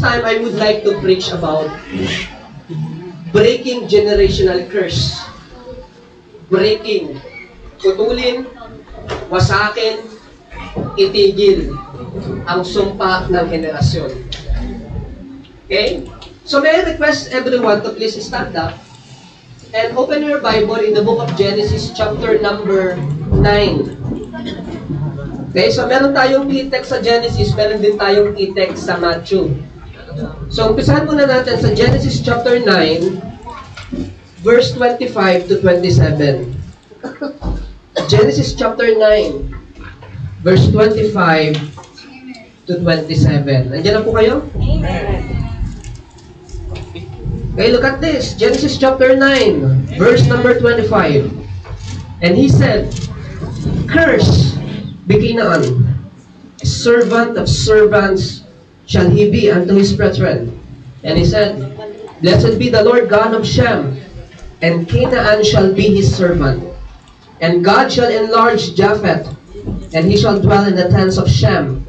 time, I would like to preach about breaking generational curse. Breaking. Putulin, wasakin, itigil ang sumpa ng henerasyon. Okay? So may I request everyone to please stand up and open your Bible in the book of Genesis chapter number 9. Okay, so meron tayong key text sa Genesis, meron din tayong key text sa Matthew. So umpisahan muna natin sa Genesis chapter 9, verse 25 to 27. Genesis chapter 9, verse 25 to 27. Nandiyan na po kayo? Amen. Okay, look at this. Genesis chapter 9, verse number 25. And he said, "Curse be Canaan, a servant of servants shall he be unto his brethren." And he said, "Blessed be the Lord God of Shem, and Canaan shall be his servant. And God shall enlarge Japheth, and he shall dwell in the tents of Shem,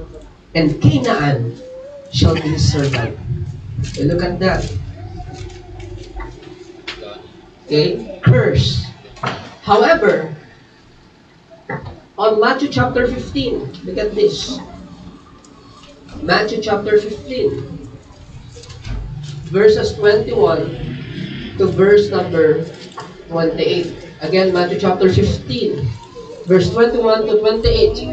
and Canaan shall be his servant." Okay, look at that. Okay, curse. However, on Matthew chapter 15, look at this. Matthew chapter 15, verses 21 to verse number 28. Again, Matthew chapter 15, verse 21 to 28.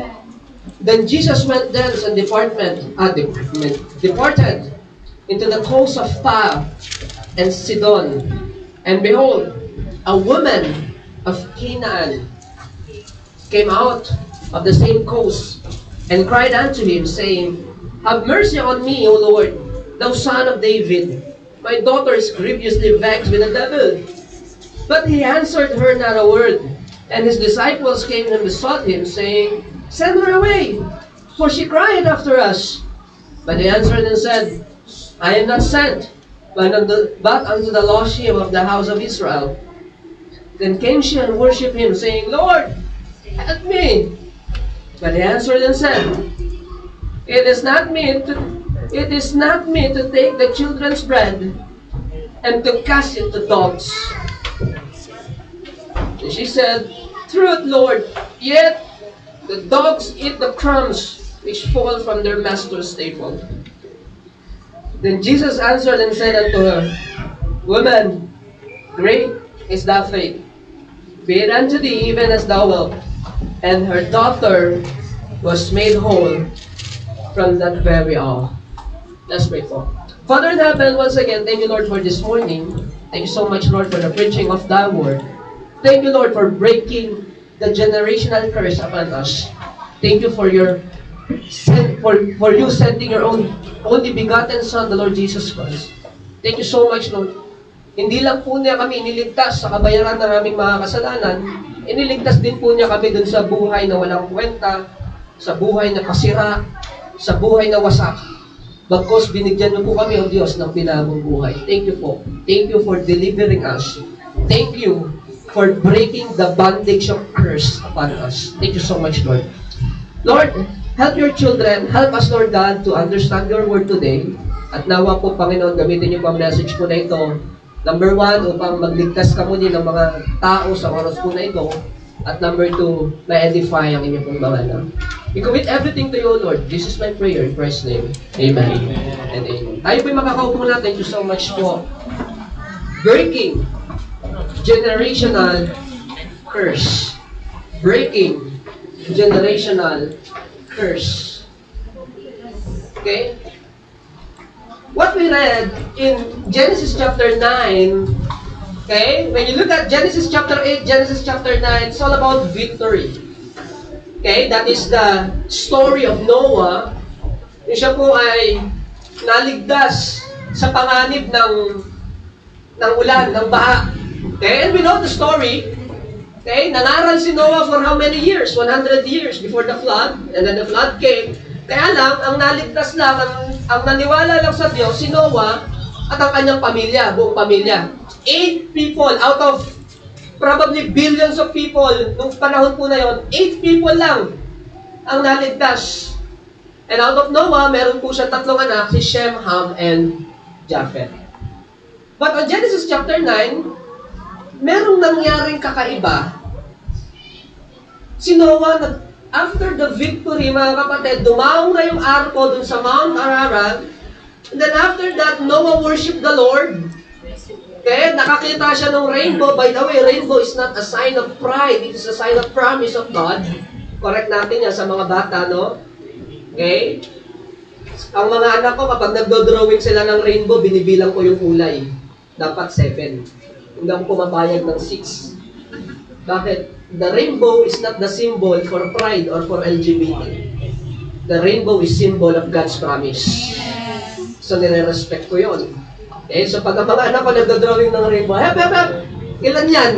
Then Jesus went thence and departed into the coast of Tyre and Sidon. And behold, a woman of Canaan came out of the same coast and cried unto him, saying, "Have mercy on me, O Lord, thou son of David. My daughter is grievously vexed with the devil." But he answered her not a word. And his disciples came and besought him, saying, "Send her away, for she cried after us." But he answered and said, "I am not sent, but unto the lost sheep of the house of Israel." Then came she and worshipped him, saying, "Lord, help me." But he answered and said, It is not meet to take the children's bread and to cast it to dogs." And she said, "Truth, Lord, yet the dogs eat the crumbs which fall from their master's table." Then Jesus answered and said unto her, "Woman, great is thy faith. Be it unto thee even as thou wilt." And her daughter was made whole from that very hour. Let's pray for. Father in heaven, once again, thank you, Lord, for this morning. Thank you so much, Lord, for the preaching of thy word. Thank you, Lord, for breaking the generational curse upon us. Thank you for your for you sending your only begotten Son, the Lord Jesus Christ. Thank you so much, Lord. Hindi lang po niya kami iniligtas sa kabayaran ng aming mga kasalanan, iniligtas din po niya kami dun sa buhay na walang kwenta, sa buhay na kasira, sa buhay na wasak. Bagkos binigyan niyo po kami, O Diyos, ng pinagong buhay. Thank you po. Thank you for delivering us. Thank you for breaking the bondage of curse upon us. Thank you so much, Lord. Lord, help your children. Help us, Lord God, to understand your word today. At nawa po, Panginoon, gamitin niyo po ang message po na ito. Number 1, upang magligtas ka muli ng mga tao sa oras po na ito. At number 2, ma-edify ang inyong pong bangalan. We commit everything to you, Lord. This is my prayer in Christ's name. Amen. And amen. Tayo po'y makakaupo na. Thank you so much po. Breaking generational curse. Breaking generational curse. Okay? What we read in Genesis chapter 9, okay? When you look at Genesis chapter 8, Genesis chapter 9, it's all about victory. Okay? That is the story of Noah. Yung siya po ay naligtas sa panganib ng ulan, ng baha. Okay? And we know the story. Okay? Nangaral si Noah for how many years? 100 years before the flood. And then the flood came. Kaya lang, ang naligtas lang, ang naniwala lang sa Diyos, si Noah at ang kanyang pamilya, buong pamilya. 8 people out of probably billions of people nung panahon po na yon, 8 people lang ang naligtas. And out of Noah, meron po siya tatlong anak, si Shem, Ham, and Japheth. But on Genesis chapter 9, merong nangyaring kakaiba. Si Noah, after the victory, mga kapatid, dumaong na yung arko dun sa Mount Ararat. And then after that, Noah worshiped the Lord. Okay, nakakita siya ng rainbow. By the way, rainbow is not a sign of pride. It is a sign of promise of God. Correct natin yan sa mga bata, no? Okay? Ang mga anak ko, kapag nagdo-drawing sila ng rainbow, binibilang ko yung kulay. Dapat 7. Hindi ako pumapayag ng 6. Bakit? The rainbow is not the symbol for pride or for LGBT. The rainbow is symbol of God's promise. So, nire-respect ko yun. Okay, so pag ang mga anak ko nagdo-drawing ng rainbow, hep, hep, hep, ilan yan?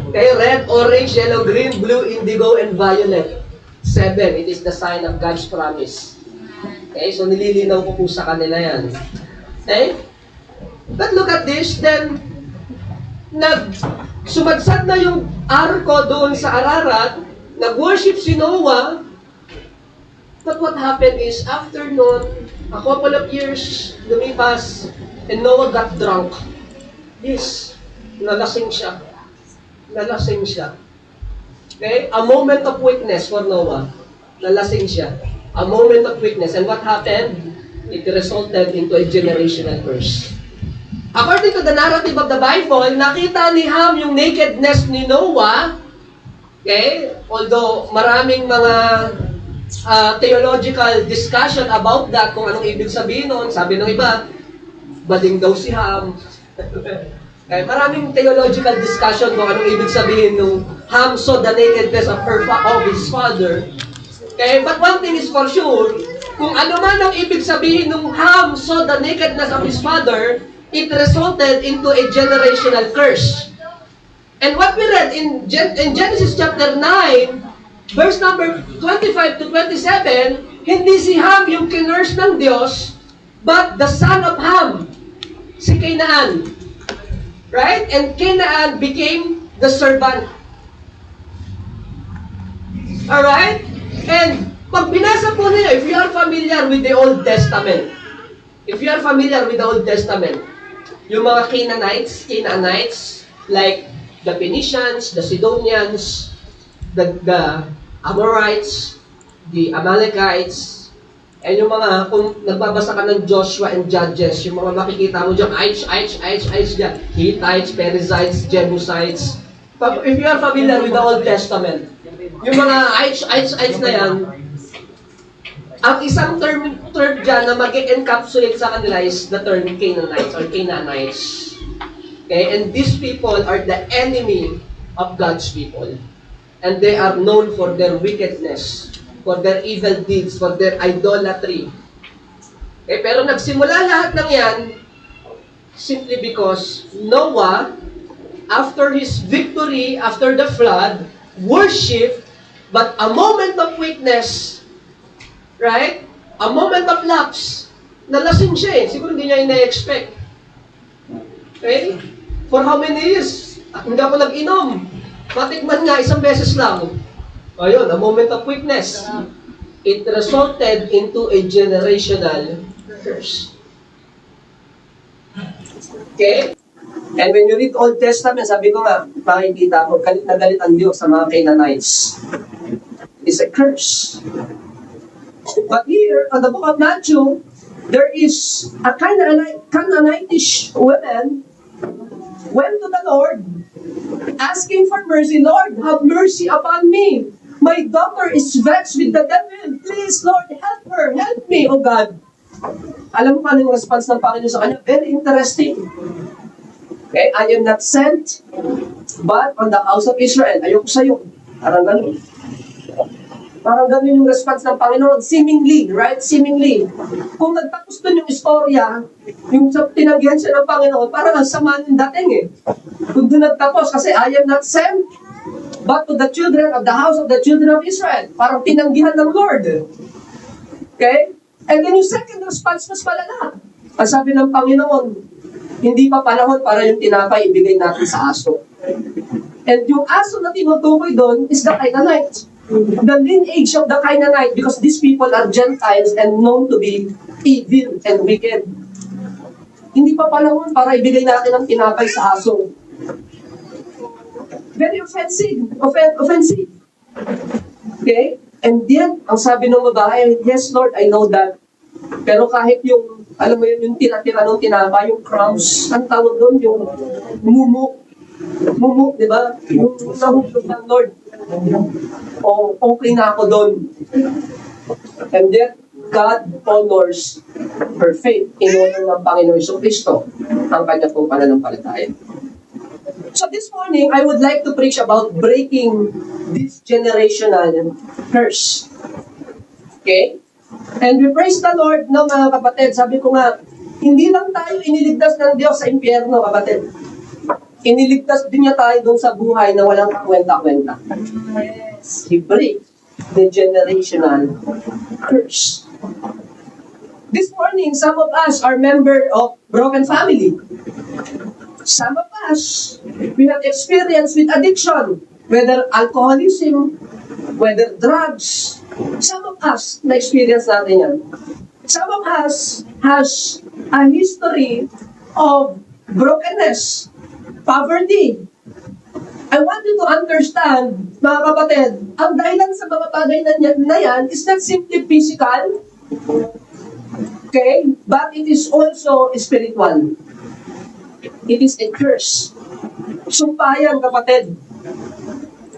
Okay, red, orange, yellow, green, blue, indigo, and violet. 7, it is the sign of God's promise. Okay, so nililinaw ko po sa kanila yan. Okay? But look at this, then, sumadsad na yung arko doon sa Ararat, nag-worship si Noah, but what happened is, after noon, a couple of years lumipas, and Noah got drunk. Yes, nalasing siya. Nalasing siya. Okay? A moment of weakness for Noah. Nalasing siya. A moment of weakness. And what happened? It resulted into a generational curse. According to the narrative of the Bible, nakita ni Ham yung nakedness ni Noah. Okay? Although maraming mga theological discussion about that, kung anong ibig sabihin nun. Sabi ng iba, bading daw si Ham. Okay, maraming theological discussion kung anong ibig sabihin nung Ham saw the nakedness of his father. Okay, but one thing is for sure, kung ano man ang ibig sabihin nung Ham saw the nakedness of his father, it resulted into a generational curse. And what we read in Genesis chapter 9, verse number 25 to 27, hindi si Ham yung kinurse ng Diyos, but the son of Ham, si Canaan. Right? And Canaan became the servant. Alright? And pag binasa po niyo, if you are familiar with the Old Testament, yung mga Canaanites, like the Phoenicians, the Sidonians, the Amorites, the Amalekites, and yung mga, kung nagbabasa ka ng Joshua and Judges, yung mga makikita mo dyan, dyan, Hittites, Perizzites, Jebusites. If you are familiar with the Old Testament, yung mga na yan, ang isang term dyan na mag-encapsulate sa kanila is the term Canaanites or Canaanites. Okay? And these people are the enemy of God's people. And they are known for their wickedness, for their evil deeds, for their idolatry. Okay, pero nagsimula lahat ng yan simply because Noah, after his victory, after the flood, worship, but a moment of weakness, right? A moment of lapse, nalasing siya eh. Siguro hindi niya ina-expect. Okay? For how many years? Hindi ako nag-inom. Patikman nga, isang beses lang. Ayun, a moment of weakness. It resulted into a generational curse. Okay? And when you read Old Testament, sabi ko nga, makikita mo, galit na galit ang Diyos sa mga Canaanites. It's a curse. But here, in the book of Matthew, there is a Canaanitish woman went to the Lord, asking for mercy. Lord, have mercy upon me. My daughter is vexed with the devil. Please, Lord, help her. Help me, O God. Alam mo kung anong response ng Panginoon sa kanya? Very interesting. Okay, I am not sent, but on the house of Israel. Ayoko sa'yo. Parang ganun. Parang ganun yung response ng Panginoon. Seemingly, right? Seemingly. Kung nagtapos dun yung istorya, yung tinanggihan siya ng Panginoon, parang ang sama ng dating eh. Kung dun nagtapos, kasi I am not sent, but to the children of the house of the children of Israel. Parang tinanggihan ng Lord. Okay? And then yung second response, mas malala. Ang sabi ng Panginoon, hindi pa panahon para yung tinapay ibigay natin sa aso. And yung aso na tinutukoy doon is the Canaanite. the lineage of the Canaanite, because these people are Gentiles and known to be evil and wicked. Hindi pa panahon para ibigay natin ang tinapay sa aso. Very offensive. Offensive. Okay? And yet, ang sabi ng babae, yes Lord, I know that. Pero kahit yung, alam mo yun, yung tira-tira ng tinapay, yung crumbs, ang tawag doon, yung mumu, di ba? Yung nahulog ng Lord. O, okay na ako doon. And yet, God honors her faith in honor ng Panginoon Hesus Kristo ang kanya pong pananampalataya. So this morning, I would like to preach about breaking this generational curse. Okay? And we praise the Lord, no mga kapatid. Sabi ko nga, hindi lang tayo iniligtas ng Diyos sa impyerno, kapatid. Iniligtas din niya tayo doon sa buhay na walang kakwenta-kwenta. Yes. He breaks the generational curse. This morning, some of us are member of broken family. Some of us, we have experience with addiction, whether alcoholism, whether drugs. Some of us, na-experience natin yan. Some of us has a history of brokenness, poverty. I want you to understand, mga kapatid, ang dahilan sa mga bagay na yan is not simply physical, okay, but it is also spiritual. It is a curse. Sumpayan, kapatid.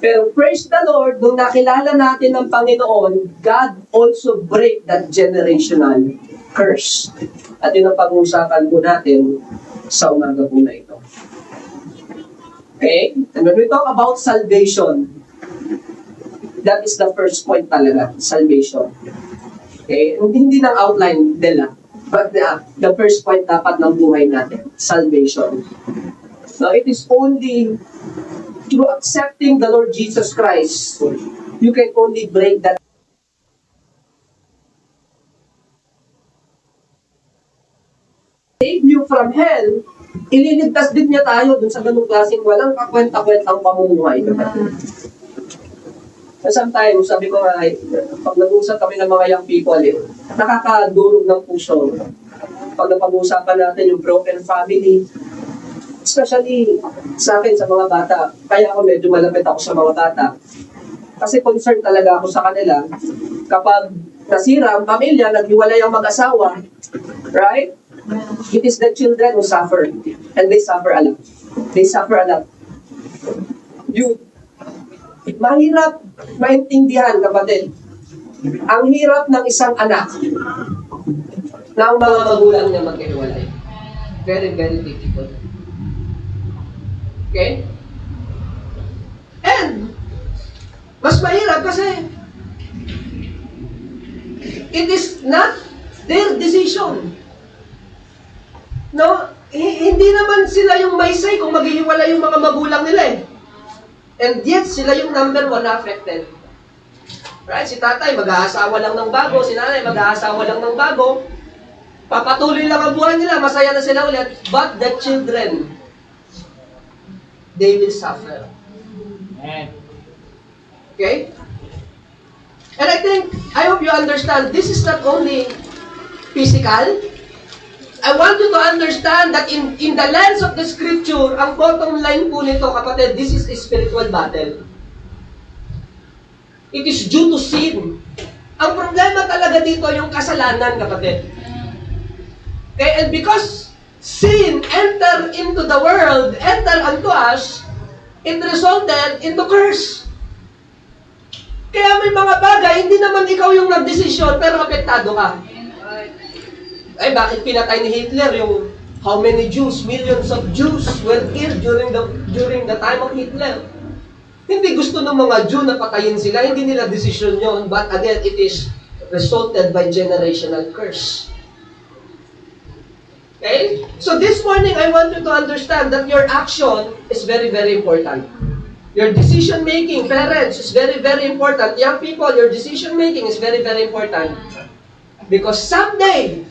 Pero praise the Lord, nung nakilala natin ang Panginoon, God also break that generational curse. At yun ang pag-uusapan po natin sa umaga po na ito. Okay? And when we talk about salvation, that is the first point talaga, salvation. Okay? Hindi ng outline nila, but the first point dapat ng buhay natin, salvation. So it is only through accepting the Lord Jesus Christ, you can only break that. Save you from hell, ililigtas din niya tayo dun sa ganung klaseng walang kakwenta-kwentang pamumuhay. Sometimes, sabi ko nga, pag nag-usap kami ng mga young people, nakakadurog ng puso. Pag napag-uusapan natin yung broken family, especially sa akin, sa mga bata, kaya ako medyo malapit ako sa mga bata. Kasi concerned talaga ako sa kanila. Kapag nasira ang pamilya, naghiwalay ang mag-asawa, right? It is the children who suffer. And they suffer a lot. They suffer a lot. Mahirap maintindihan, kapatid. Ang hirap ng isang anak na ang mga magulang niya maghiwalay. Very, very difficult. Okay? And, mas mahirap kasi it is not their decision. No? Hindi naman sila yung may say kung maghihiwalay yung mga magulang nila eh. And yet, sila yung number one na affected. Right? Si tatay, mag-aasawa lang ng bago. Si nanay, mag-aasawa lang ng bago. Papatuloy lang ang buhay nila. Masaya na sila ulit. But the children, they will suffer. Okay? And I hope you understand, this is not only physical. I want you to understand that in the lens of the scripture, ang bottom line po nito, kapatid, this is a spiritual battle. It is due to sin. Ang problema talaga dito yung kasalanan, kapatid. Okay, and because sin entered into the world, entered unto us, it resulted into curse. Kaya may mga bagay, hindi naman ikaw yung nagdesisyon, pero apektado ka. Ay, bakit pinatay ni Hitler yung how many Jews, millions of Jews were killed during the time of Hitler? Hindi gusto ng mga Jew na patayin sila, hindi nila decision yun, but again, it is resulted by generational curse. Okay? So this morning, I want you to understand that your action is very, very important. Your decision-making, parents, is very, very important. Young people, your decision-making is very, very important. Because someday,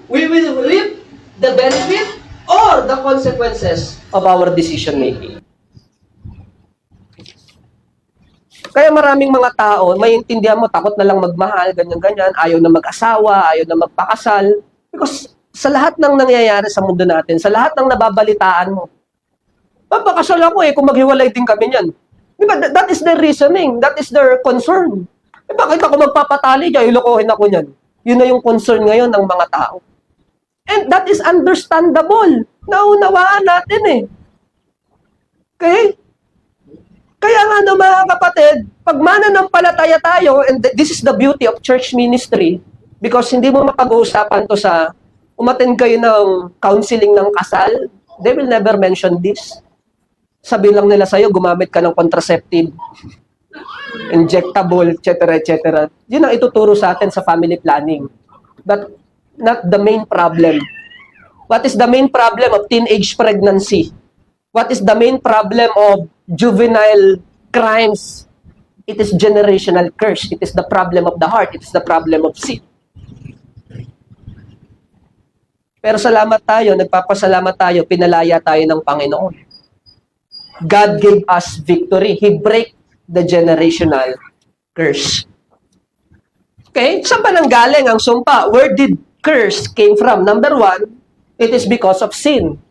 we will reap the benefit or the consequences of our decision-making. Kaya maraming mga tao, maintindihan mo, takot na lang magmahal, ganyan-ganyan, ayaw na mag-asawa, ayaw na magpakasal. Because sa lahat ng nangyayari sa mundo natin, sa lahat ng nababalitaan mo, papakasal ako kung maghiwalay din kami niyan. Di ba? That is their reasoning. That is their concern. Bakit ako magpapatali dyan? Ilokohin ako niyan. Yun na yung concern ngayon ng mga tao. And that is understandable. Naunawaan natin eh. Okay? Kaya nga no, mga kapatid, pag mananampalataya tayo, and this is the beauty of church ministry, because hindi mo mapag-uusapan to sa umattend kayo ng counseling ng kasal, they will never mention this. Sabi lang nila sa'yo, gumamit ka ng contraceptive, injectable, etc., etc. Yun ang ituturo sa atin sa family planning. But not the main problem. What is the main problem of teenage pregnancy? What is the main problem of juvenile crimes? It is generational curse. It is the problem of the heart. It is the problem of sin. Pero salamat tayo, nagpapasalamat tayo, pinalaya tayo ng Panginoon. God gave us victory. He break the generational curse. Okay? Saan pa nanggaling ang sumpa? Where did curse came from? Number one, it is because of sin.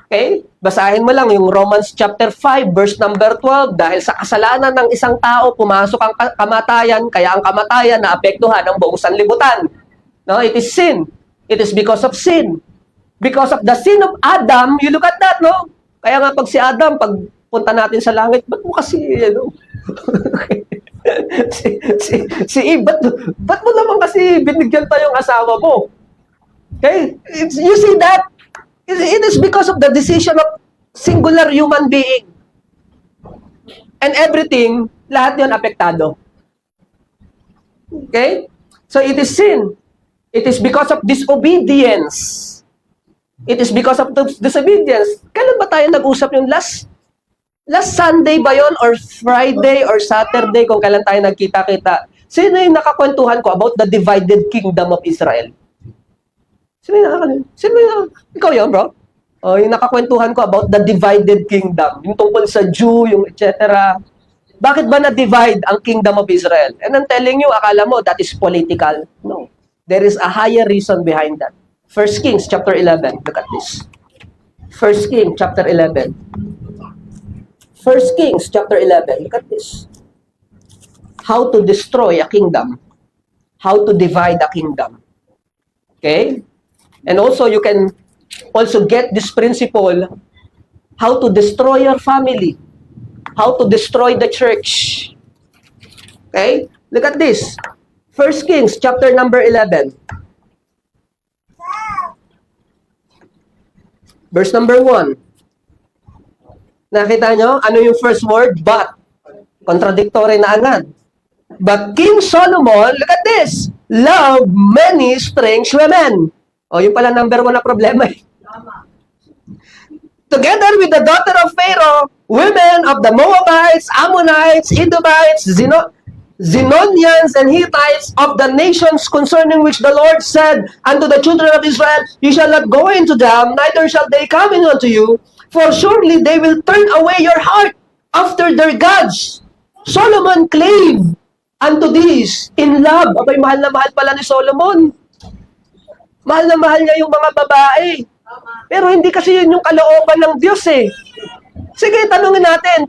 Okay? Basahin mo lang yung Romans chapter 5, verse number 12. Dahil sa kasalanan ng isang tao, pumasok ang kamatayan, kaya ang kamatayan naapektuhan ang buong sanlibutan. No? It is sin. It is because of sin. Because of the sin of Adam, you look at that, no? Kaya nga pag si Adam, pag punta natin sa langit, ba't mo kasi, si Eve, ba't mo naman kasi binigyan pa yung asawa mo? Okay? You see that? It is because of the decision of singular human being. And everything, lahat yun apektado. Okay? So it is sin. It is because of disobedience. It is because of disobedience. Kailan ba tayo nag-usap yung last Sunday ba yon or Friday or Saturday kung kailan tayo nagkita-kita? Sino yung nakakwentuhan ko about the divided kingdom of Israel? Sino yung ikaw yun, bro? O, yung nakakwentuhan ko about the divided kingdom. Yung tungkol sa Jew, yung etc. Bakit ba na-divide ang kingdom of Israel? And I'm telling you, akala mo that is political. No. There is a higher reason behind that. 1 Kings chapter 11. Look at this. 1 Kings chapter 11. 1 Kings chapter 11. Look at this. How to destroy a kingdom. How to divide a kingdom. Okay? And also, you can also get this principle, how to destroy your family. How to destroy the church. Okay? Look at this. 1 Kings chapter number 11. Verse number 1. Nakita nyo? Ano yung first word? But. Contradictory na agad. But King Solomon, look at this, loved many strange women. O, yung pala number 1 na problema eh. Together with the daughter of Pharaoh, women of the Moabites, Ammonites, Edomites, Zidonians, and Hittites of the nations concerning which the Lord said unto the children of Israel, you shall not go into them, neither shall they come in unto you, for surely they will turn away your heart after their gods. Solomon clave unto these in love. Abay, mahal na mahal pala ni Solomon. Mahal na mahal niya yung mga babae. Pero hindi kasi yun yung kalooban ng Diyos eh. Sige, tanungin natin,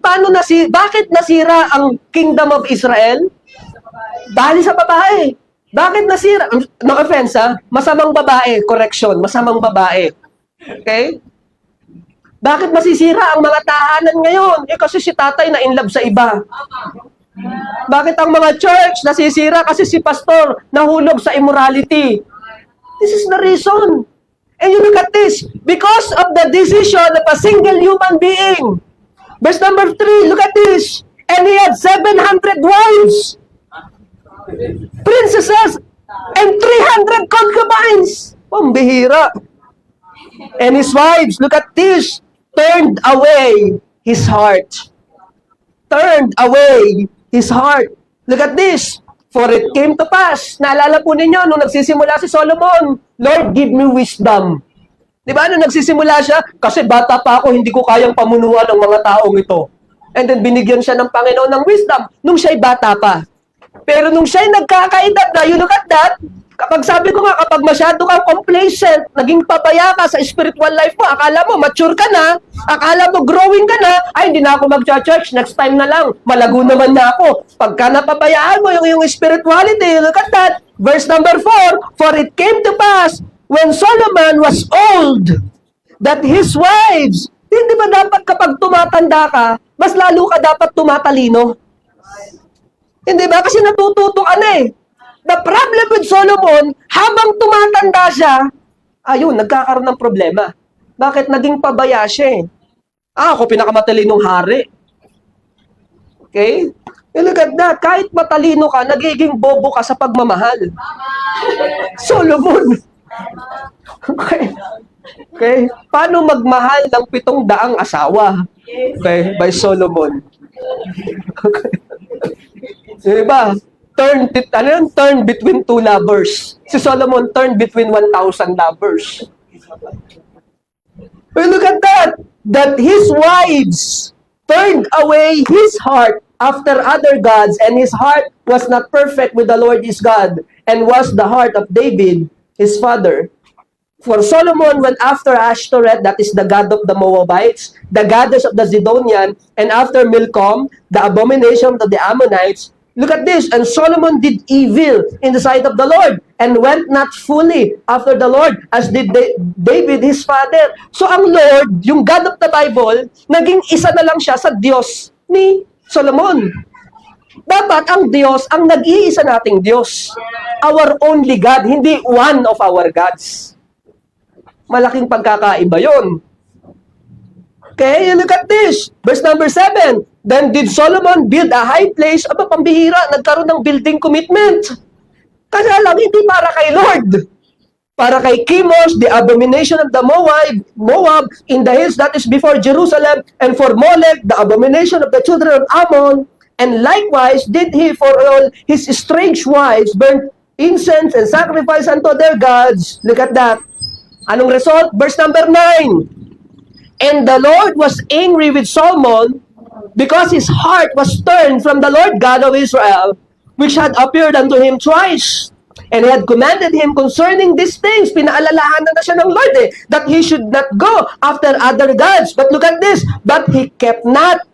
bakit nasira ang kingdom of Israel? Dahil sa babae. Bakit nasira? No offense ha? Masamang babae. Correction. Masamang babae. Okay? Bakit masisira ang mga tahanan ngayon? Eh kasi si tatay na in love sa iba. Bakit ang mga church nasisira? Kasi si pastor nahulog sa immorality. This is the reason. And you look at this. Because of the decision of a single human being. Verse number 3, look at this. And he had 700 wives, princesses, and 300 concubines. Pambihira. And his wives, look at this, turned away his heart. Turned away his heart. Look at this. For it came to pass. Naalala po ninyo, nung nagsisimula si Solomon, Lord, give me wisdom. Di ba? Nung nagsisimula siya, kasi bata pa ako, hindi ko kayang pamunuan ng mga taong ito. And then binigyan siya ng Panginoon ng wisdom nung siya'y bata pa. Pero nung siya'y nagkakaedad na, you look at that, kapag sabi ko nga, kapag masyado kang complacent, naging papaya ka sa spiritual life mo, akala mo mature ka na, akala mo growing ka na, ay hindi na ako mag-church, next time na lang, malago naman na ako. Pagka napabayaan mo yung spirituality, you look at that, verse number 4, for it came to pass, when Solomon was old, that his wives, hindi ba dapat kapag tumatanda ka, mas lalo ka dapat tumatalino? Hindi ba? Kasi natututo ka na eh. The problem with Solomon, habang tumatanda siya, ayun, nagkakaroon ng problema. Bakit? Naging pabaya siya eh. Ako pinakamatalinong hari. Okay? You look at that. Kahit matalino ka, nagiging bobo ka sa pagmamahal. Solomon. Okay. Okay? Paano magmahal ng 700 asawa? Okay? By Solomon. Okay. Diba? Turn between two lovers. Si Solomon turned between 1,000 lovers. But look at that. That his wives turned away his heart after other gods, and his heart was not perfect with the Lord his God, and was the heart of David, his father. For Solomon went after Ashtoreth, that is the god of the Moabites, the goddess of the Zidonian, and after Milcom, the abomination of the Ammonites. Look at this. And Solomon did evil in the sight of the Lord, and went not fully after the Lord, as did David his father. So ang Lord, yung God of the Bible, naging isa na lang siya sa Diyos ni Solomon. Dapat ang Diyos, ang nag-iisa nating Diyos. Our only God, hindi one of our gods. Malaking pagkakaiba yun. Okay, you look at this. Verse number 7. Then did Solomon build a high place? Aba, pambihira, nagkaroon ng building commitment. Kaya lang, hindi para kay Lord. Para kay Chemosh, the abomination of the Moab, in the hills that is before Jerusalem, and for Molech, the abomination of the children of Ammon. And likewise did he for all his strange wives burn incense and sacrifice unto their gods. Look at that. Anong result? Verse number 9. And the Lord was angry with Solomon because his heart was turned from the Lord God of Israel, which had appeared unto him twice. And he had commanded him concerning these things. Pinaalalahanan na siya ng Lord that he should not go after other gods. But look at this. But he kept not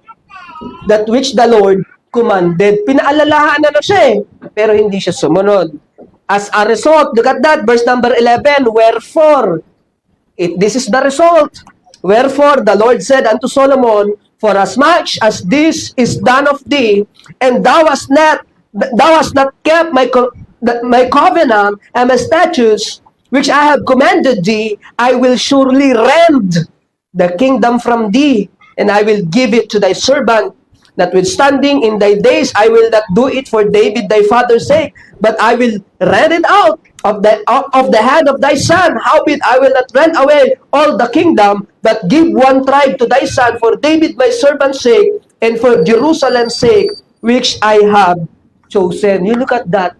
that which the Lord commanded. Pinaalalahanan na siya pero hindi siya sumunod. As a result, look at that, verse number 11, wherefore, this is the result. Wherefore, the Lord said unto Solomon, for as much as this is done of thee, and thou hast not kept my covenant and my statutes, which I have commanded thee, I will surely rend the kingdom from thee, and I will give it to thy servant. Notwithstanding, in thy days I will not do it for David thy father's sake, but I will rend it out of the hand of thy son. Howbeit I will not rend away all the kingdom, but give one tribe to thy son for David my servant's sake, and for Jerusalem's sake, which I have chosen. You look at that.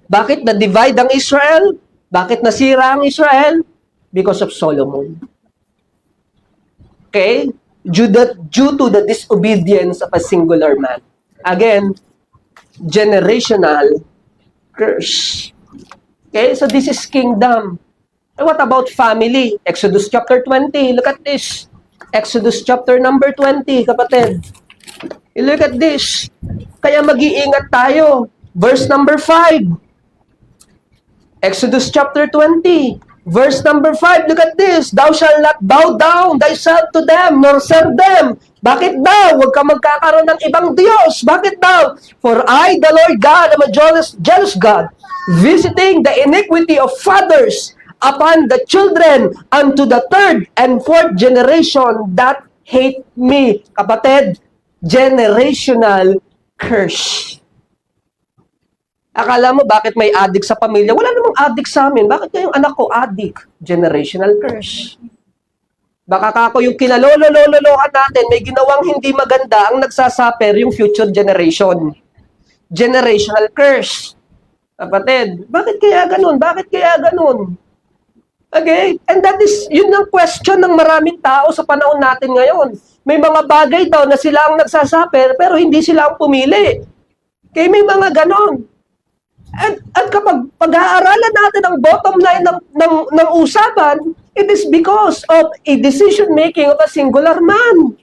Bakit na-divide ang Israel? Bakit nasira ang Israel? Because of Solomon. Okay? Due to the disobedience of a singular man. Again, generational curse. Okay, so this is kingdom. And what about family? Exodus chapter 20. Look at this. Exodus chapter number 20, kapatid. You look at this. Kaya mag-iingat tayo. Verse number 5. Exodus chapter 20. Verse number 5, look at this. Thou shalt not bow down thyself to them, nor serve them. Bakit daw? Huwag ka magkakaroon ng ibang Diyos. Bakit daw? For I, the Lord God, am a jealous God, visiting the iniquity of fathers upon the children unto the third and fourth generation that hate me. Kapatid, generational curse. Akala mo, bakit may addict sa pamilya? Wala namang addict sa amin. Bakit yung anak ko addict? Generational curse. Baka kako yung kinalolo-lolo-lolohan natin, may ginawang hindi maganda, ang nagsasaper yung future generation. Generational curse. Kapatid, bakit kaya ganun? Bakit kaya ganun? Okay? And that is, yun ang question ng maraming tao sa panahon natin ngayon. May mga bagay daw na sila ang nagsasuffer, pero hindi sila ang pumili. Kaya may mga ganon. At kapag pag-aaralan natin ang bottom line ng usapan, it is because of a decision-making of a singular man.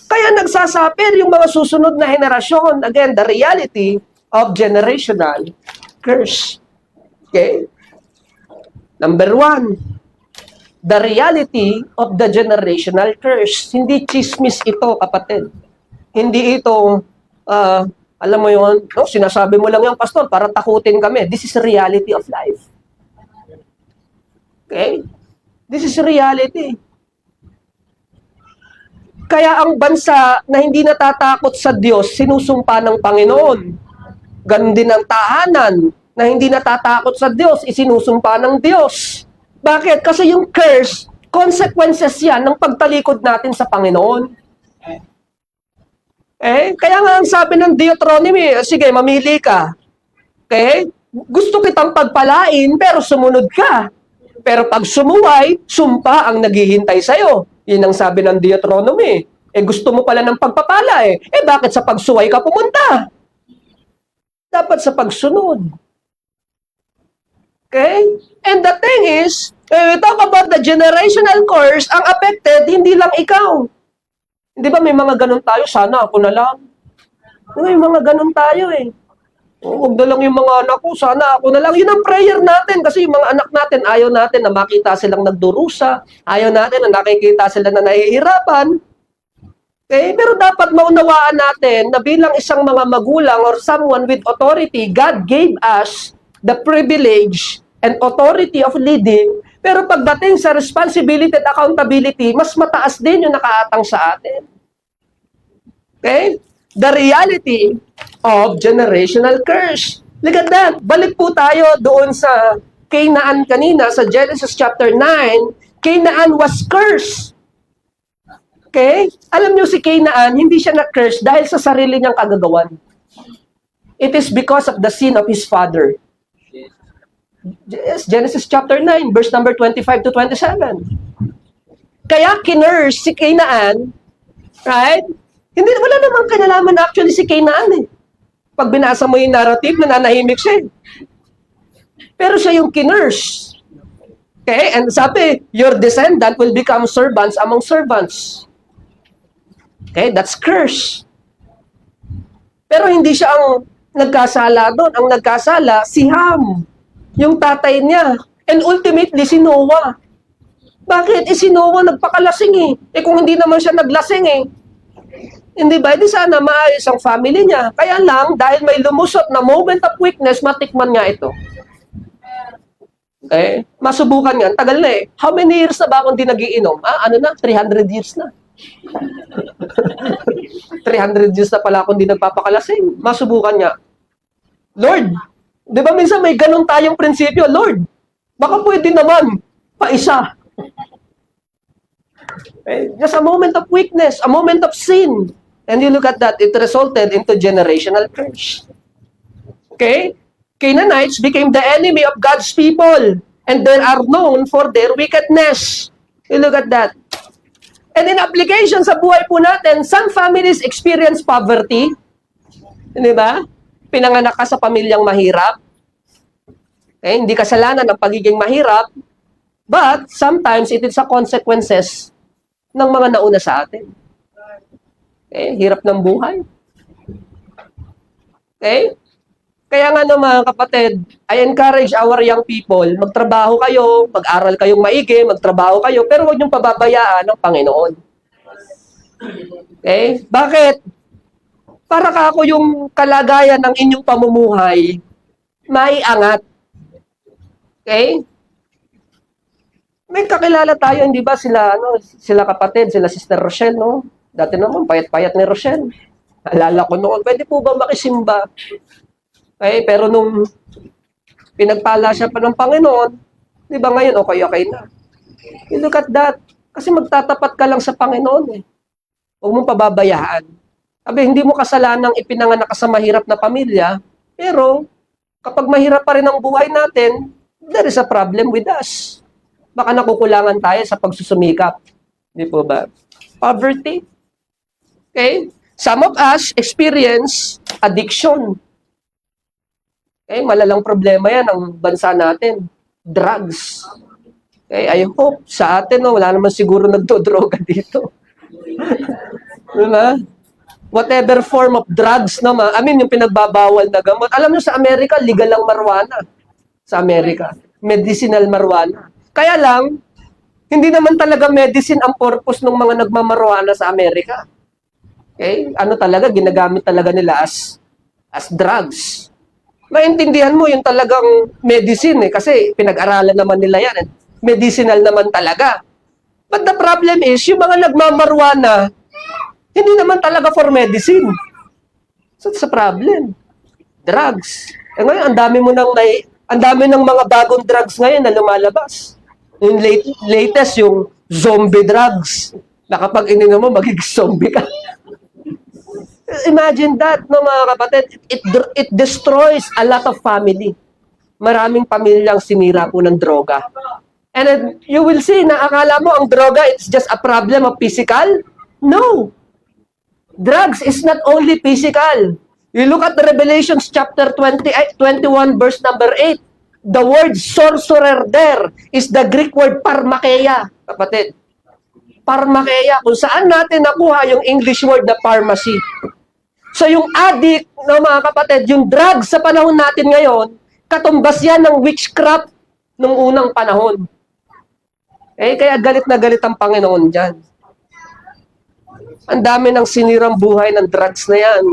Kaya nagsasuffer yung mga susunod na henerasyon. Again, the reality of generational curse. Okay? Number 1, the reality of the generational curse. Hindi chismis ito, kapatid. Hindi ito, alam mo yun, no, sinasabi mo lang yan, pastor, para takutin kami. This is reality of life. Okay? This is reality. Kaya ang bansa na hindi natatakot sa Diyos, sinusumpa ng Panginoon. Ganon din ang tahanan na hindi natatakot sa Diyos, isinusumpa ng Diyos. Bakit? Kasi yung curse, consequences yan ng pagtalikod natin sa Panginoon. Kaya nga ang sabi ng Deuteronomy, sige, mamili ka. Okay? Gusto kitang pagpalain, pero sumunod ka. Pero pag sumuway, sumpa ang naghihintay sa'yo. Yun ang sabi ng Deuteronomy. Gusto mo pala ng pagpapala bakit sa pagsuway ka pumunta? Dapat sa pagsunod. Okay? And the thing is, we talk about the generational curse, ang affected, hindi lang ikaw. Hindi ba may mga ganun tayo? Sana ako na lang. May mga ganun tayo Huwag na lang yung mga anak ko, sana ako na lang. Yun ang prayer natin kasi yung mga anak natin, ayaw natin na makita silang nagdurusa, ayaw natin na nakikita sila na nahihirapan. Okay? Pero dapat maunawaan natin na bilang isang mga magulang or someone with authority, God gave us the privilege and authority of leading, pero pagdating sa responsibility at accountability, mas mataas din yung nakaatang sa atin. Okay? The reality of generational curse. Look at that. Balik po tayo doon sa Canaan kanina, sa Genesis chapter 9. Canaan was cursed. Okay? Alam niyo si Canaan, hindi siya na-curse dahil sa sarili niyang kagagawan. It is because of the sin of his father. Yes, Genesis chapter 9, verse number 25 to 27. Kaya kinurse si Canaan, right? Wala namang kinalaman actually si Canaan Pag binasa mo yung narrative, nananahimik siya Pero siya yung kinurse. Okay? And sabi, your descendant will become servants among servants. Okay? That's curse. Pero hindi siya ang nagkasala doon. Ang nagkasala, si Ham. Yung tatay niya. And ultimately, si Noah. Bakit? Si Noah nagpakalasing kung hindi naman siya naglasing Hindi ba? Di sana maayos ang family niya. Kaya lang, dahil may lumusot na moment of weakness, matikman nga ito. Okay? Masubukan nga. Tagal na How many years na ba akong di nagiinom? 300 years na. 300 years na pala akong di nagpapakalasing. Masubukan nga. Lord, di ba minsan may ganun tayong prinsipyo? Lord, baka pwede naman, paisa. Just a moment of weakness, a moment of sin. And you look at that, it resulted into generational curse. Okay? Canaanites became the enemy of God's people, and they are known for their wickedness. You look at that. And in application sa buhay po natin, some families experience poverty. Di ba? Pinanganak ka sa pamilyang mahirap. Hindi kasalanan ang pagiging mahirap, but sometimes it is a consequences ng mga nauna sa atin. Hirap ng buhay. Kaya nga mga kapatid, I encourage our young people, magtrabaho kayo, mag-aral kayong maigi, magtrabaho kayo, pero huwag niyong pababayaan ng Panginoon. Bakit? Para kako yung kalagayan ng inyong pamumuhay, maiangat. May kakilala tayo, hindi ba sila kapatid, sila Sister Rochelle, no? Dati naman, payat-payat ni Rochelle. Alala ko noon, pwede po ba makisimba? Pero nung pinagpala siya pa ng Panginoon, di ba ngayon, okay na. You look at that. Kasi magtatapat ka lang sa Panginoon Huwag mong pababayaan. Sabi, hindi mo kasalanang ipinanganak ka sa mahirap na pamilya, pero kapag mahirap pa rin ang buhay natin, there is a problem with us. Baka nakukulangan tayo sa pagsusumikap. Di po ba? Poverty. Okay? Some of us experience addiction. Okay? Malalang problema yan ang bansa natin. Drugs. Okay? I hope sa atin, no, wala naman siguro nagdodroga dito. Diba? Whatever form of drugs naman, yung pinagbabawal na gamot. Alam nyo, sa Amerika, legal ang marijuana. Sa Amerika. Medicinal marijuana. Kaya lang, hindi naman talaga medicine ang purpose ng mga nagmamarijuana sa Amerika. Okay? Ano talaga, ginagamit talaga nila as drugs. Maintindihan mo yung talagang medicine kasi pinag-aralan naman nila yan. Medicinal naman talaga. But the problem is, yung mga nagmamarijuana, hindi naman talaga for medicine. So, it's a problem. Drugs. Ngayon, ang dami ng mga bagong drugs ngayon na lumalabas. Yung latest, yung zombie drugs. Na kapag ininom mo, magiging zombie ka. Imagine that, no, mga kapatid. It destroys a lot of family. Maraming pamilyang sinira po ng droga. And then, you will see na akala mo ang droga, it's just a problem of physical. No. Drugs is not only physical. You look at the Revelations chapter 21 verse number 8. The word sorcerer there is the Greek word parmakeia, kapatid. Parmakeia, kung saan natin nakuha yung English word na pharmacy. So yung addict, no, mga kapatid, yung drugs sa panahon natin ngayon, katumbas yan ng witchcraft nung unang panahon. Kaya galit na galit ang Panginoon dyan. Ang dami ng sinirang buhay ng drugs na yan.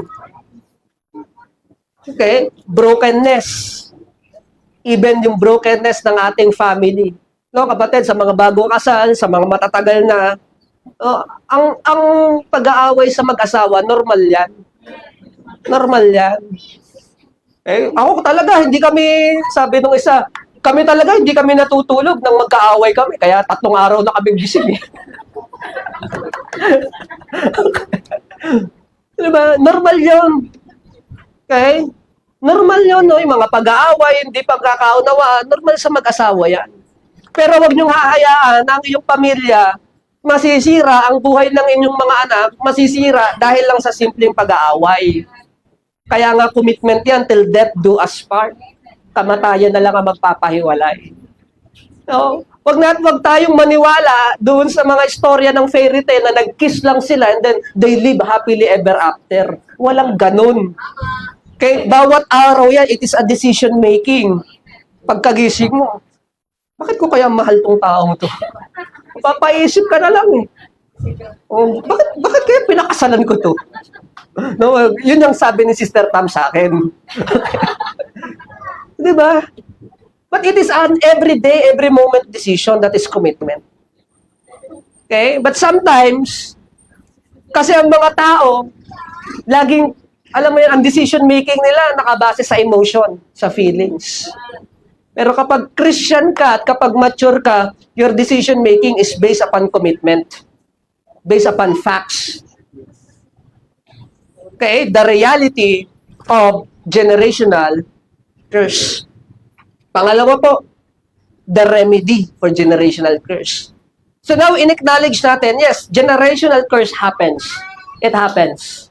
Okay? Brokenness. Even yung brokenness ng ating family. No, kapatid, sa mga bagong kasal, sa mga matatagal na, ang pag-aaway sa mag-asawa, normal yan. Normal yan. Ako talaga, hindi kami, sabi nung isa, kami talaga, hindi kami natutulog nang magkaaway kami. Kaya 3 araw na kami gising. Diba? Normal yun. Okay? Normal yun, no? Yung mga pag-aaway, hindi pagkakaunawaan, normal sa mag-asawa yan. Pero wag niyong hahayaan ang iyong pamilya, masisira ang buhay ng inyong mga anak, masisira dahil lang sa simpleng pag-aaway. Kaya nga commitment yan, till death do us part. Kamatayan na lang ang magpapahiwalay. So, wag tayong maniwala doon sa mga istorya ng fairy tale na nag-kiss lang sila and then they live happily ever after. Walang ganun. Okay, bawat araw yan, it is a decision making. Pagkagising mo, bakit ko kaya mahal tong taong to? Papaisip ka na lang eh. Bakit kaya pinakasalan ko to? No, yun ang sabi ni Sister Tam sa akin. Di ba? But it is an everyday, every moment decision that is commitment. Okay? But sometimes, kasi ang mga tao, laging, alam mo yan, ang decision making nila nakabase sa emotion, sa feelings. Pero kapag Christian ka at kapag mature ka, your decision making is based upon commitment. Based upon facts. Okay? The reality of generational curse. Pangalawa po, the remedy for generational curse. So now, in-acknowledge natin, yes, generational curse happens. It happens.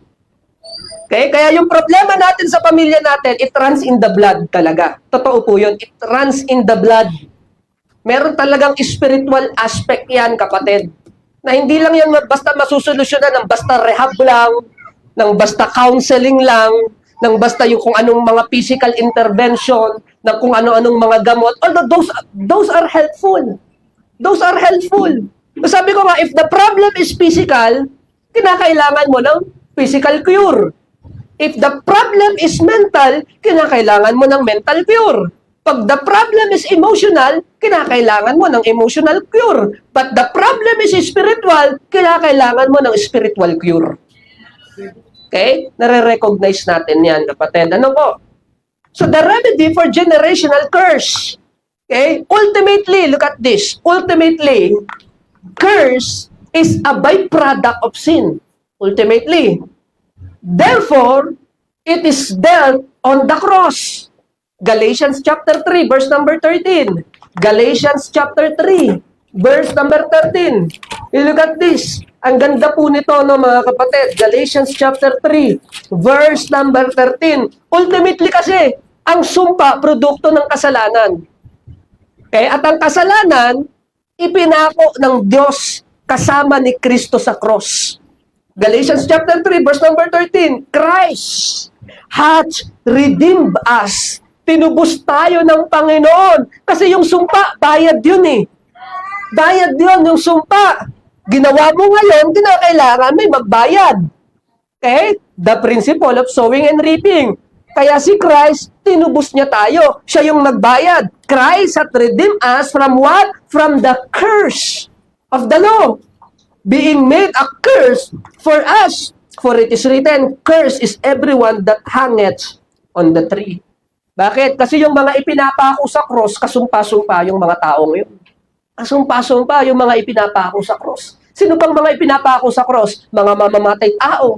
Okay? Kaya yung problema natin sa pamilya natin, it runs in the blood talaga. Totoo po yun. It runs in the blood. Meron talagang spiritual aspect yan, kapatid. Na hindi lang yan basta masusolusyonan ng basta rehab lang, ng basta counseling lang, ng basta yung kung anong mga physical intervention, ng kung ano-anong mga gamot. Although those are helpful. Those are helpful. Sabi ko nga, if the problem is physical, kinakailangan mo ng physical cure. If the problem is mental, kinakailangan mo ng mental cure. Pag the problem is emotional, kinakailangan mo ng emotional cure. But the problem is spiritual, kinakailangan mo ng spiritual cure. Okay? Nare-recognize natin yan, kapatid. Ano po? So the remedy for generational curse, okay? Ultimately, look at this. Ultimately, curse is a byproduct of sin. Ultimately. Therefore, it is dealt on the cross. Galatians chapter 3, verse number 13. Galatians chapter 3, verse number 13. You look at this. Ang ganda po nito, no, mga kapatid. Galatians chapter 3, verse number 13. Ultimately kasi, ang sumpa, produkto ng kasalanan. Okay? At ang kasalanan, ipinako ng Diyos kasama ni Kristo sa cross. Galatians chapter 3, verse number 13. Christ hath redeemed us. Tinubos tayo ng Panginoon. Kasi yung sumpa, bayad yun eh. Bayad yun, yung sumpa. Ginawa mo ngayon, kinakailangan may magbayad. Okay? The principle of sowing and reaping. Kaya si Christ, tinubos niya tayo. Siya yung nagbayad. Christ hath redeemed us from what? From the curse of the law. Being made a curse for us. For it is written, cursed is everyone that hangeth on the tree. Bakit? Kasi yung mga ipinapako sa cross, kasumpa-sumpa yung mga taong yun. Kasumpa-sumpa yung mga ipinapako sa cross. Sino bang mga ipinapako sa cross? Mga mamamatay tao.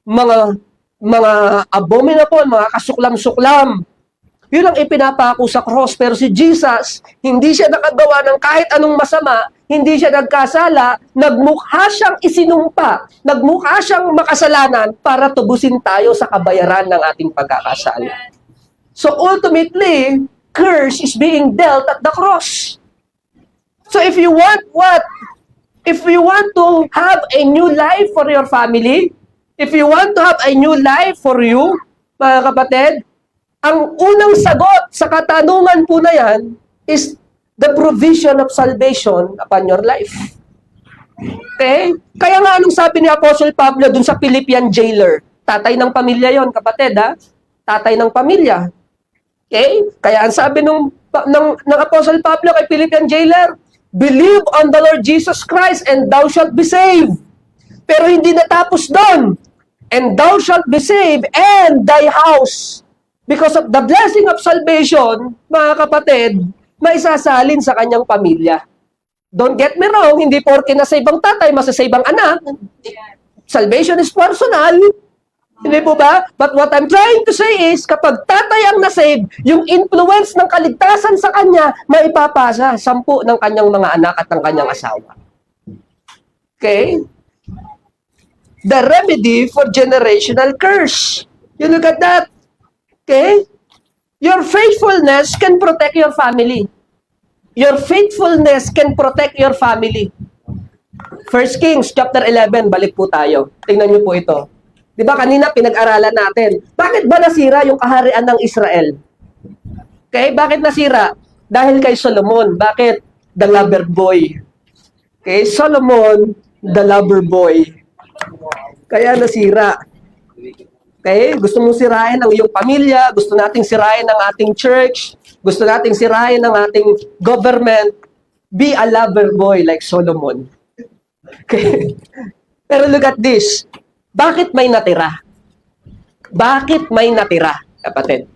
Mga abominable, mga kasuklam-suklam. Yun ang ipinapako sa cross. Pero si Jesus, hindi siya nakagawa ng kahit anong masama, hindi siya nagkasala, nagmukha siyang isinumpa, nagmukha siyang makasalanan para tubusin tayo sa kabayaran ng ating pagkakasala. So ultimately, curse is being dealt at the cross. So if you want what? If you want to have a new life for your family, if you want to have a new life for you, mga kapatid, ang unang sagot sa katanungan po na yan is the provision of salvation upon your life. Okay? Kaya nga anong sabi ni Apostle Pablo dun sa Philippian jailer? Tatay ng pamilya yon, kapatid, ha? Tatay ng pamilya. Okay? Kaya ang sabi ng Apostle Pablo kay Philippian jailer, believe on the Lord Jesus Christ and thou shalt be saved. Pero hindi natapos doon. And thou shalt be saved and thy house. Because of the blessing of salvation, mga kapatid, maisasalin sa kanyang pamilya. Don't get me wrong, hindi porke nasa ibang tatay, masasave ang anak. Salvation is personal. Hindi po ba? But what I'm trying to say is, kapag tatay ang nasave, yung influence ng kaligtasan sa kanya, maipapasa 10 ng kanyang mga anak at ng kanyang asawa. Okay? The remedy for generational curse. You look at that. Okay? Your faithfulness can protect your family. Your faithfulness can protect your family. 1 Kings chapter 11, balik po tayo. Tingnan niyo po ito. Di ba kanina pinag-aralan natin, bakit ba nasira yung kaharian ng Israel? Okay, bakit nasira? Dahil kay Solomon. Bakit? The lover boy. Okay, Solomon, the lover boy. Kaya nasira. Okay, gusto mong sirain ang iyong pamilya, gusto nating sirain ang ating church, gusto nating sirain ang ating government. Be a lover boy like Solomon. Okay? Pero look at this. Bakit may natira? Bakit may natira, kapatid?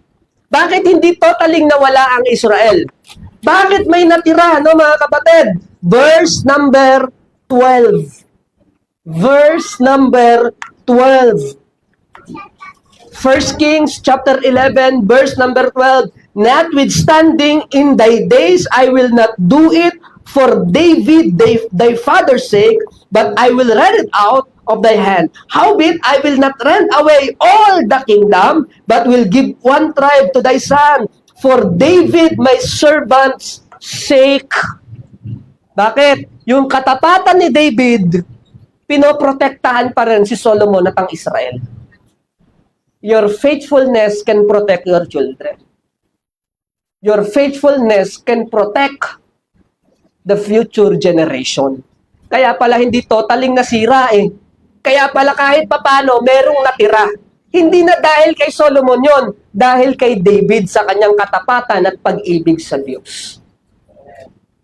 Bakit hindi totaling nawala ang Israel? Bakit may natira, no, mga kapatid? Verse number 12. Verse number 12. 1 Kings chapter 11, verse number 12. Notwithstanding, in thy days I will not do it for David thy father's sake, but I will rent it out of thy hand. Howbeit, I will not rent away all the kingdom, but will give one tribe to thy son, for David my servant's sake. Bakit? Yung katapatan ni David, pinoprotektahan pa rin si Solomon at ang Israel. Your faithfulness can protect your children. Your faithfulness can protect the future generation. Kaya pala hindi totaling nasira eh. Kaya pala kahit papano merong natira. Hindi na dahil kay Solomon yon, dahil kay David sa kanyang katapatan at pag-ibig sa Diyos.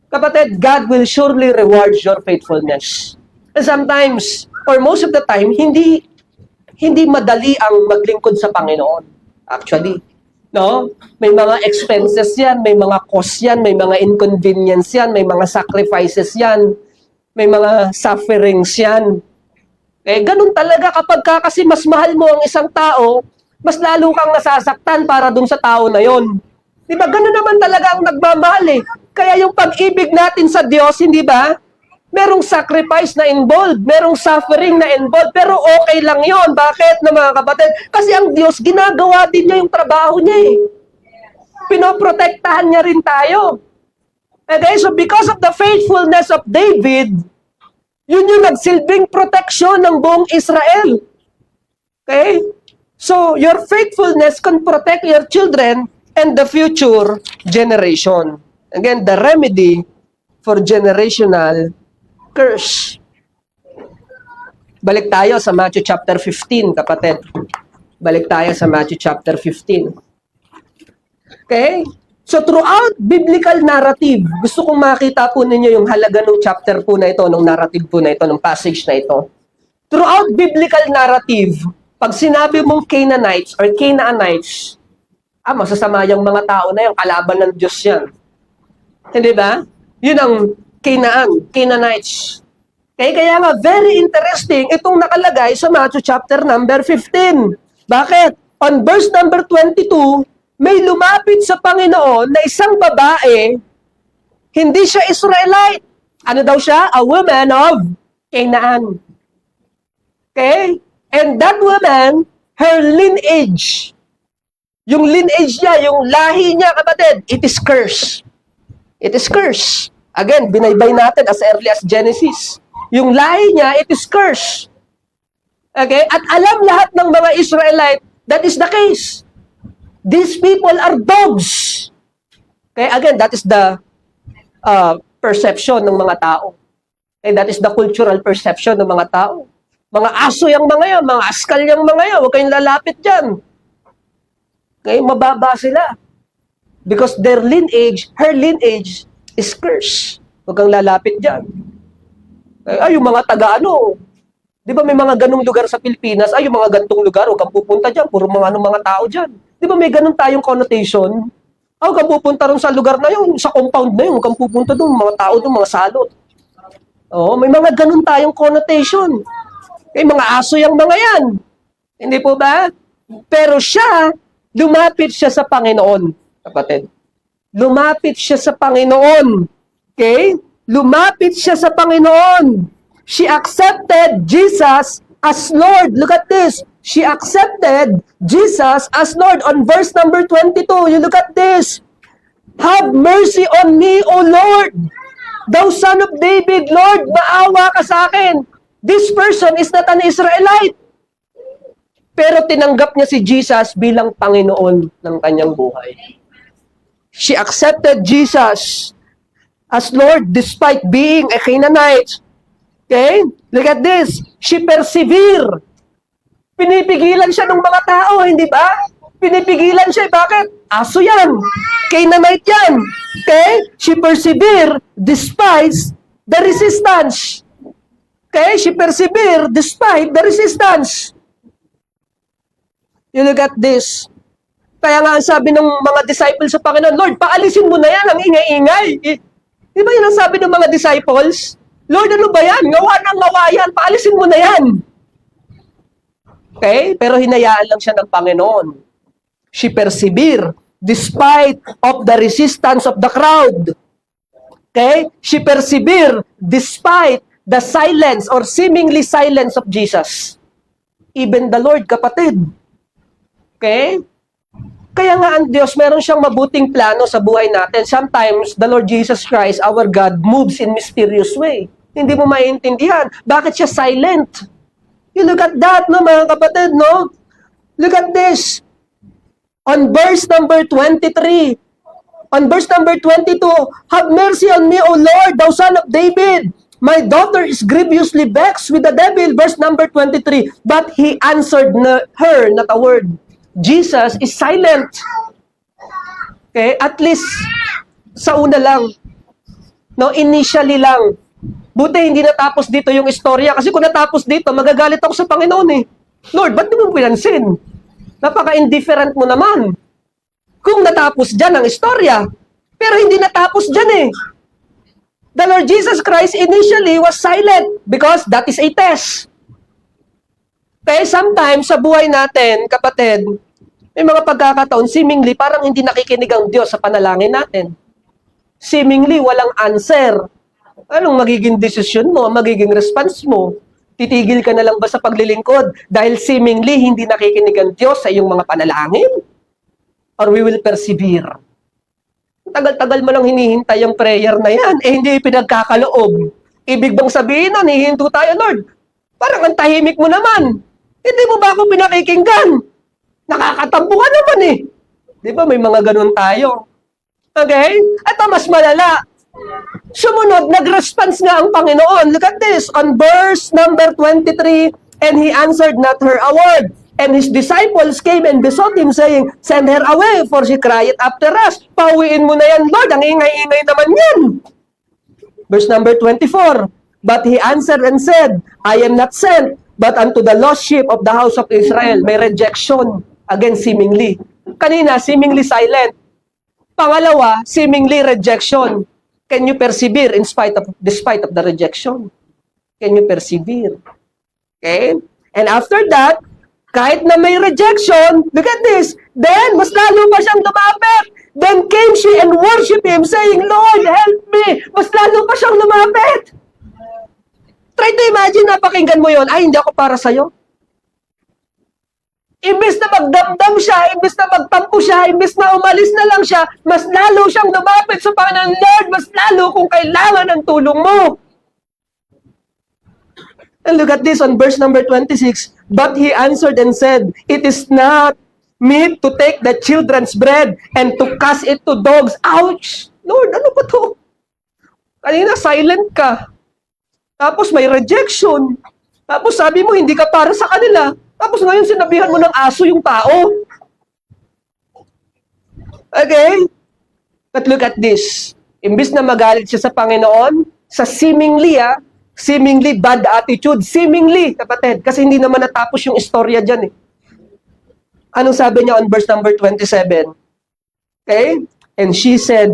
Kapatid, God will surely reward your faithfulness. And sometimes, or most of the time, hindi madali ang maglingkod sa Panginoon. Actually, no? May mga expenses yan, may mga costs yan, may mga inconvenience yan, may mga sacrifices yan, may mga sufferings yan. Eh, ganun talaga kapag kasi mas mahal mo ang isang tao, mas lalo kang nasasaktan para dun sa tao na yon. Di ba? Ganun naman talaga ang nagmamahal eh. Kaya yung pag-ibig natin sa Diyos, hindi ba? Merong sacrifice na involved, merong suffering na involved, pero okay lang yon. Bakit na mga kapatid? Kasi ang Diyos, ginagawa din niya yung trabaho niya eh. Pinoprotektahan niya rin tayo. Okay, so because of the faithfulness of David, yun yung nagsilbing proteksyon ng buong Israel. Okay? So, your faithfulness can protect your children and the future generation. Again, the remedy for generational curse. Balik tayo sa Matthew chapter 15, kapatid. Balik tayo sa Matthew chapter 15. Okay? So throughout biblical narrative, gusto kong makita po ninyo yung halaga ng chapter po na ito, ng narrative po na ito, ng passage na ito. Throughout biblical narrative, pag sinabi mong Canaanites or Canaanites, masasama yung mga tao na yung kalaban ng Diyos yan. Hindi ba? Yun ang Canaanites. Kaya nga, very interesting itong nakalagay sa Matthew chapter number 15. Bakit? On verse number 22, may lumapit sa Panginoon na isang babae, hindi siya Israelite. Ano daw siya? A woman of Canaan. Okay? And that woman, her lineage, yung lineage niya, yung lahi niya, kapatid, it is cursed. It is cursed. Again, binaybay natin as early as Genesis. Yung lahi niya, it is cursed. Okay? At alam lahat ng mga Israelite, that is the case. These people are dogs. Okay, again, that is the perception ng mga tao. Okay, that is the cultural perception ng mga tao. Mga aso yung mga yan, mga askal yung mga yan, huwag kayong lalapit dyan. Okay, mababa sila. Because their lineage, her lineage is cursed. Huwag kang lalapit dyan. Okay, yung mga taga-ano, di ba may mga ganong lugar sa Pilipinas, yung mga gantong lugar, huwag kang pupunta dyan, puro mga tao dyan. Di ba may ganun tayong connotation? Huwag kang pupunta rin sa lugar na yun, sa compound na yun, huwag kang pupunta doon, mga tao doon, mga salot. May mga ganun tayong connotation. Mga aso yung mga yan. Hindi po ba? Pero siya, lumapit siya sa Panginoon, kapatid. Lumapit siya sa Panginoon. Okay? Lumapit siya sa Panginoon. She accepted Jesus as Lord. Look at this. She accepted Jesus as Lord. On verse number 22, you look at this. Have mercy on me, O Lord. Thou son of David, Lord, maawa ka sa akin. This person is not an Israelite. Pero tinanggap niya si Jesus bilang Panginoon ng kanyang buhay. She accepted Jesus as Lord despite being a Canaanite. Okay? Look at this. She persevered. Pinipigilan siya ng mga tao, hindi ba? Pinipigilan siya. Bakit? Aso yan. Canaanite yan. Okay? She persevered despite the resistance. Okay? She persevered despite the resistance. You look at this. Kaya nga ang sabi ng mga disciples sa Panginoon, Lord, paalisin mo na yan, ang ingay-ingay. Di ba yun ang sabi ng mga disciples? Lord, ano ba yan? Ngawa ng ngawa yan, paalisin mo na yan. Okay? Pero hinayaan lang siya ng Panginoon. She persevered despite of the resistance of the crowd. Okay? She persevered despite the silence or seemingly silence of Jesus. Even the Lord, kapatid. Okay? Kaya nga ang Diyos, meron siyang mabuting plano sa buhay natin. Sometimes, the Lord Jesus Christ, our God, moves in mysterious way. Hindi mo maintindihan. Bakit siya silent? You look at that, no, mga kapatid, no? Look at this. On verse number 23, on verse number 22, have mercy on me, O Lord, thou son of David. My daughter is grievously vexed with the devil. Verse number 23, but he answered her not a word. Jesus is silent. Okay, at least sa una lang. No, initially lang. Buti hindi natapos dito yung istorya. Kasi kung natapos dito, magagalit ako sa Panginoon eh. Lord, ba't di mo pinansin? Napaka-indifferent mo naman. Kung natapos dyan ang istorya. Pero hindi natapos dyan eh. The Lord Jesus Christ initially was silent because that is a test. Kaya sometimes sa buhay natin, kapatid, May mga pagkakataon, seemingly, parang hindi nakikinig ang Diyos sa panalangin natin. Seemingly, walang answer. Anong magiging desisyon mo? Magiging response mo? Titigil ka na lang ba sa paglilingkod dahil seemingly hindi nakikinig ang Diyos sa iyong mga panalangin? Or we will persevere? Tagal-tagal mo lang hinihintay ang prayer na yan, hindi pinagkakaloob. Ibig bang sabihin nun, hihinto tayo, Lord? Parang ang tahimik mo naman. Hindi mo ba ako pinakikinggan? Nakakatampo ka naman eh. Di ba may mga ganun tayo? Okay? Ito mas malala. Sumunod, nag-response nga ang Panginoon. Look at this. On verse number 23, and he answered not her a word. And his disciples came and besought him, saying, send her away, for she crieth after us. Pauwiin mo na yan, Lord. Ang ingay-ingay naman yan. Verse number 24, but he answered and said, I am not sent, but unto the lost sheep of the house of Israel. May rejection. Again, seemingly. Kanina, seemingly silent. Pangalawa, seemingly rejection. Can you persevere despite of the rejection? Can you persevere? Okay? And after that, kahit na may rejection, look at this, then mas lalo pa siyang lumapit. Then came she and worshiped him, saying, Lord, help me. Mas lalo pa siyang lumapit. Try to imagine, napakinggan mo yon. Ay, hindi ako para sa'yo. Imbes na magdamdam siya, imbes na magtampo siya, imbes na umalis na lang siya, mas lalo siyang lumapit sa Panginoon. Lord, mas lalo kung kailangan ng tulong mo. And look at this on verse number 26. But he answered and said, it is not meet to take the children's bread and to cast it to dogs. Ouch! Lord, ano ba to? Kanina silent ka. Tapos may rejection. Tapos sabi mo, hindi ka para sa kanila. Tapos ngayon sinabihan mo ng aso yung tao. Okay? But look at this. Imbis na magalit siya sa Panginoon, sa seemingly bad attitude. Seemingly, kapatid, kasi hindi naman natapos yung istorya dyan eh. Anong sabi niya on verse number 27? Okay? And she said,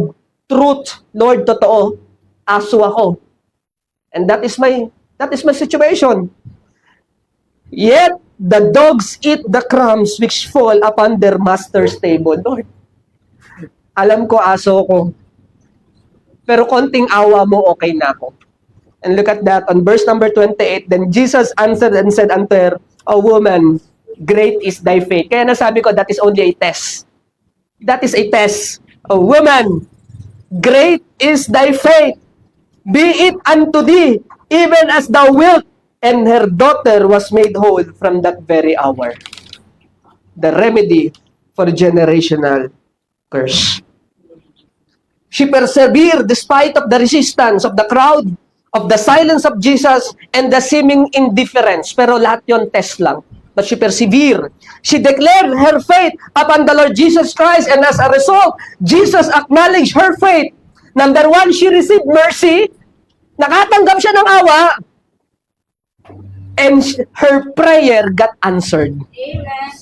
truth, Lord, totoo, aso ako. And that is my situation. Yet, the dogs eat the crumbs which fall upon their master's table. Lord, alam ko, aso ko. Pero konting awa mo, okay na ako. And look at that, on verse number 28, then Jesus answered and said unto her, O woman, great is thy faith. Kaya nasabi ko, that is only a test. That is a test. O woman, great is thy faith. Be it unto thee, even as thou wilt. And her daughter was made whole from that very hour. The remedy for generational curse. She persevered despite of the resistance of the crowd, of the silence of Jesus, and the seeming indifference. Pero lahat yon test lang. But she persevered. She declared her faith upon the Lord Jesus Christ, and as a result, Jesus acknowledged her faith. Number one, she received mercy. Nakatanggap siya ng awa. And her prayer got answered. Amen.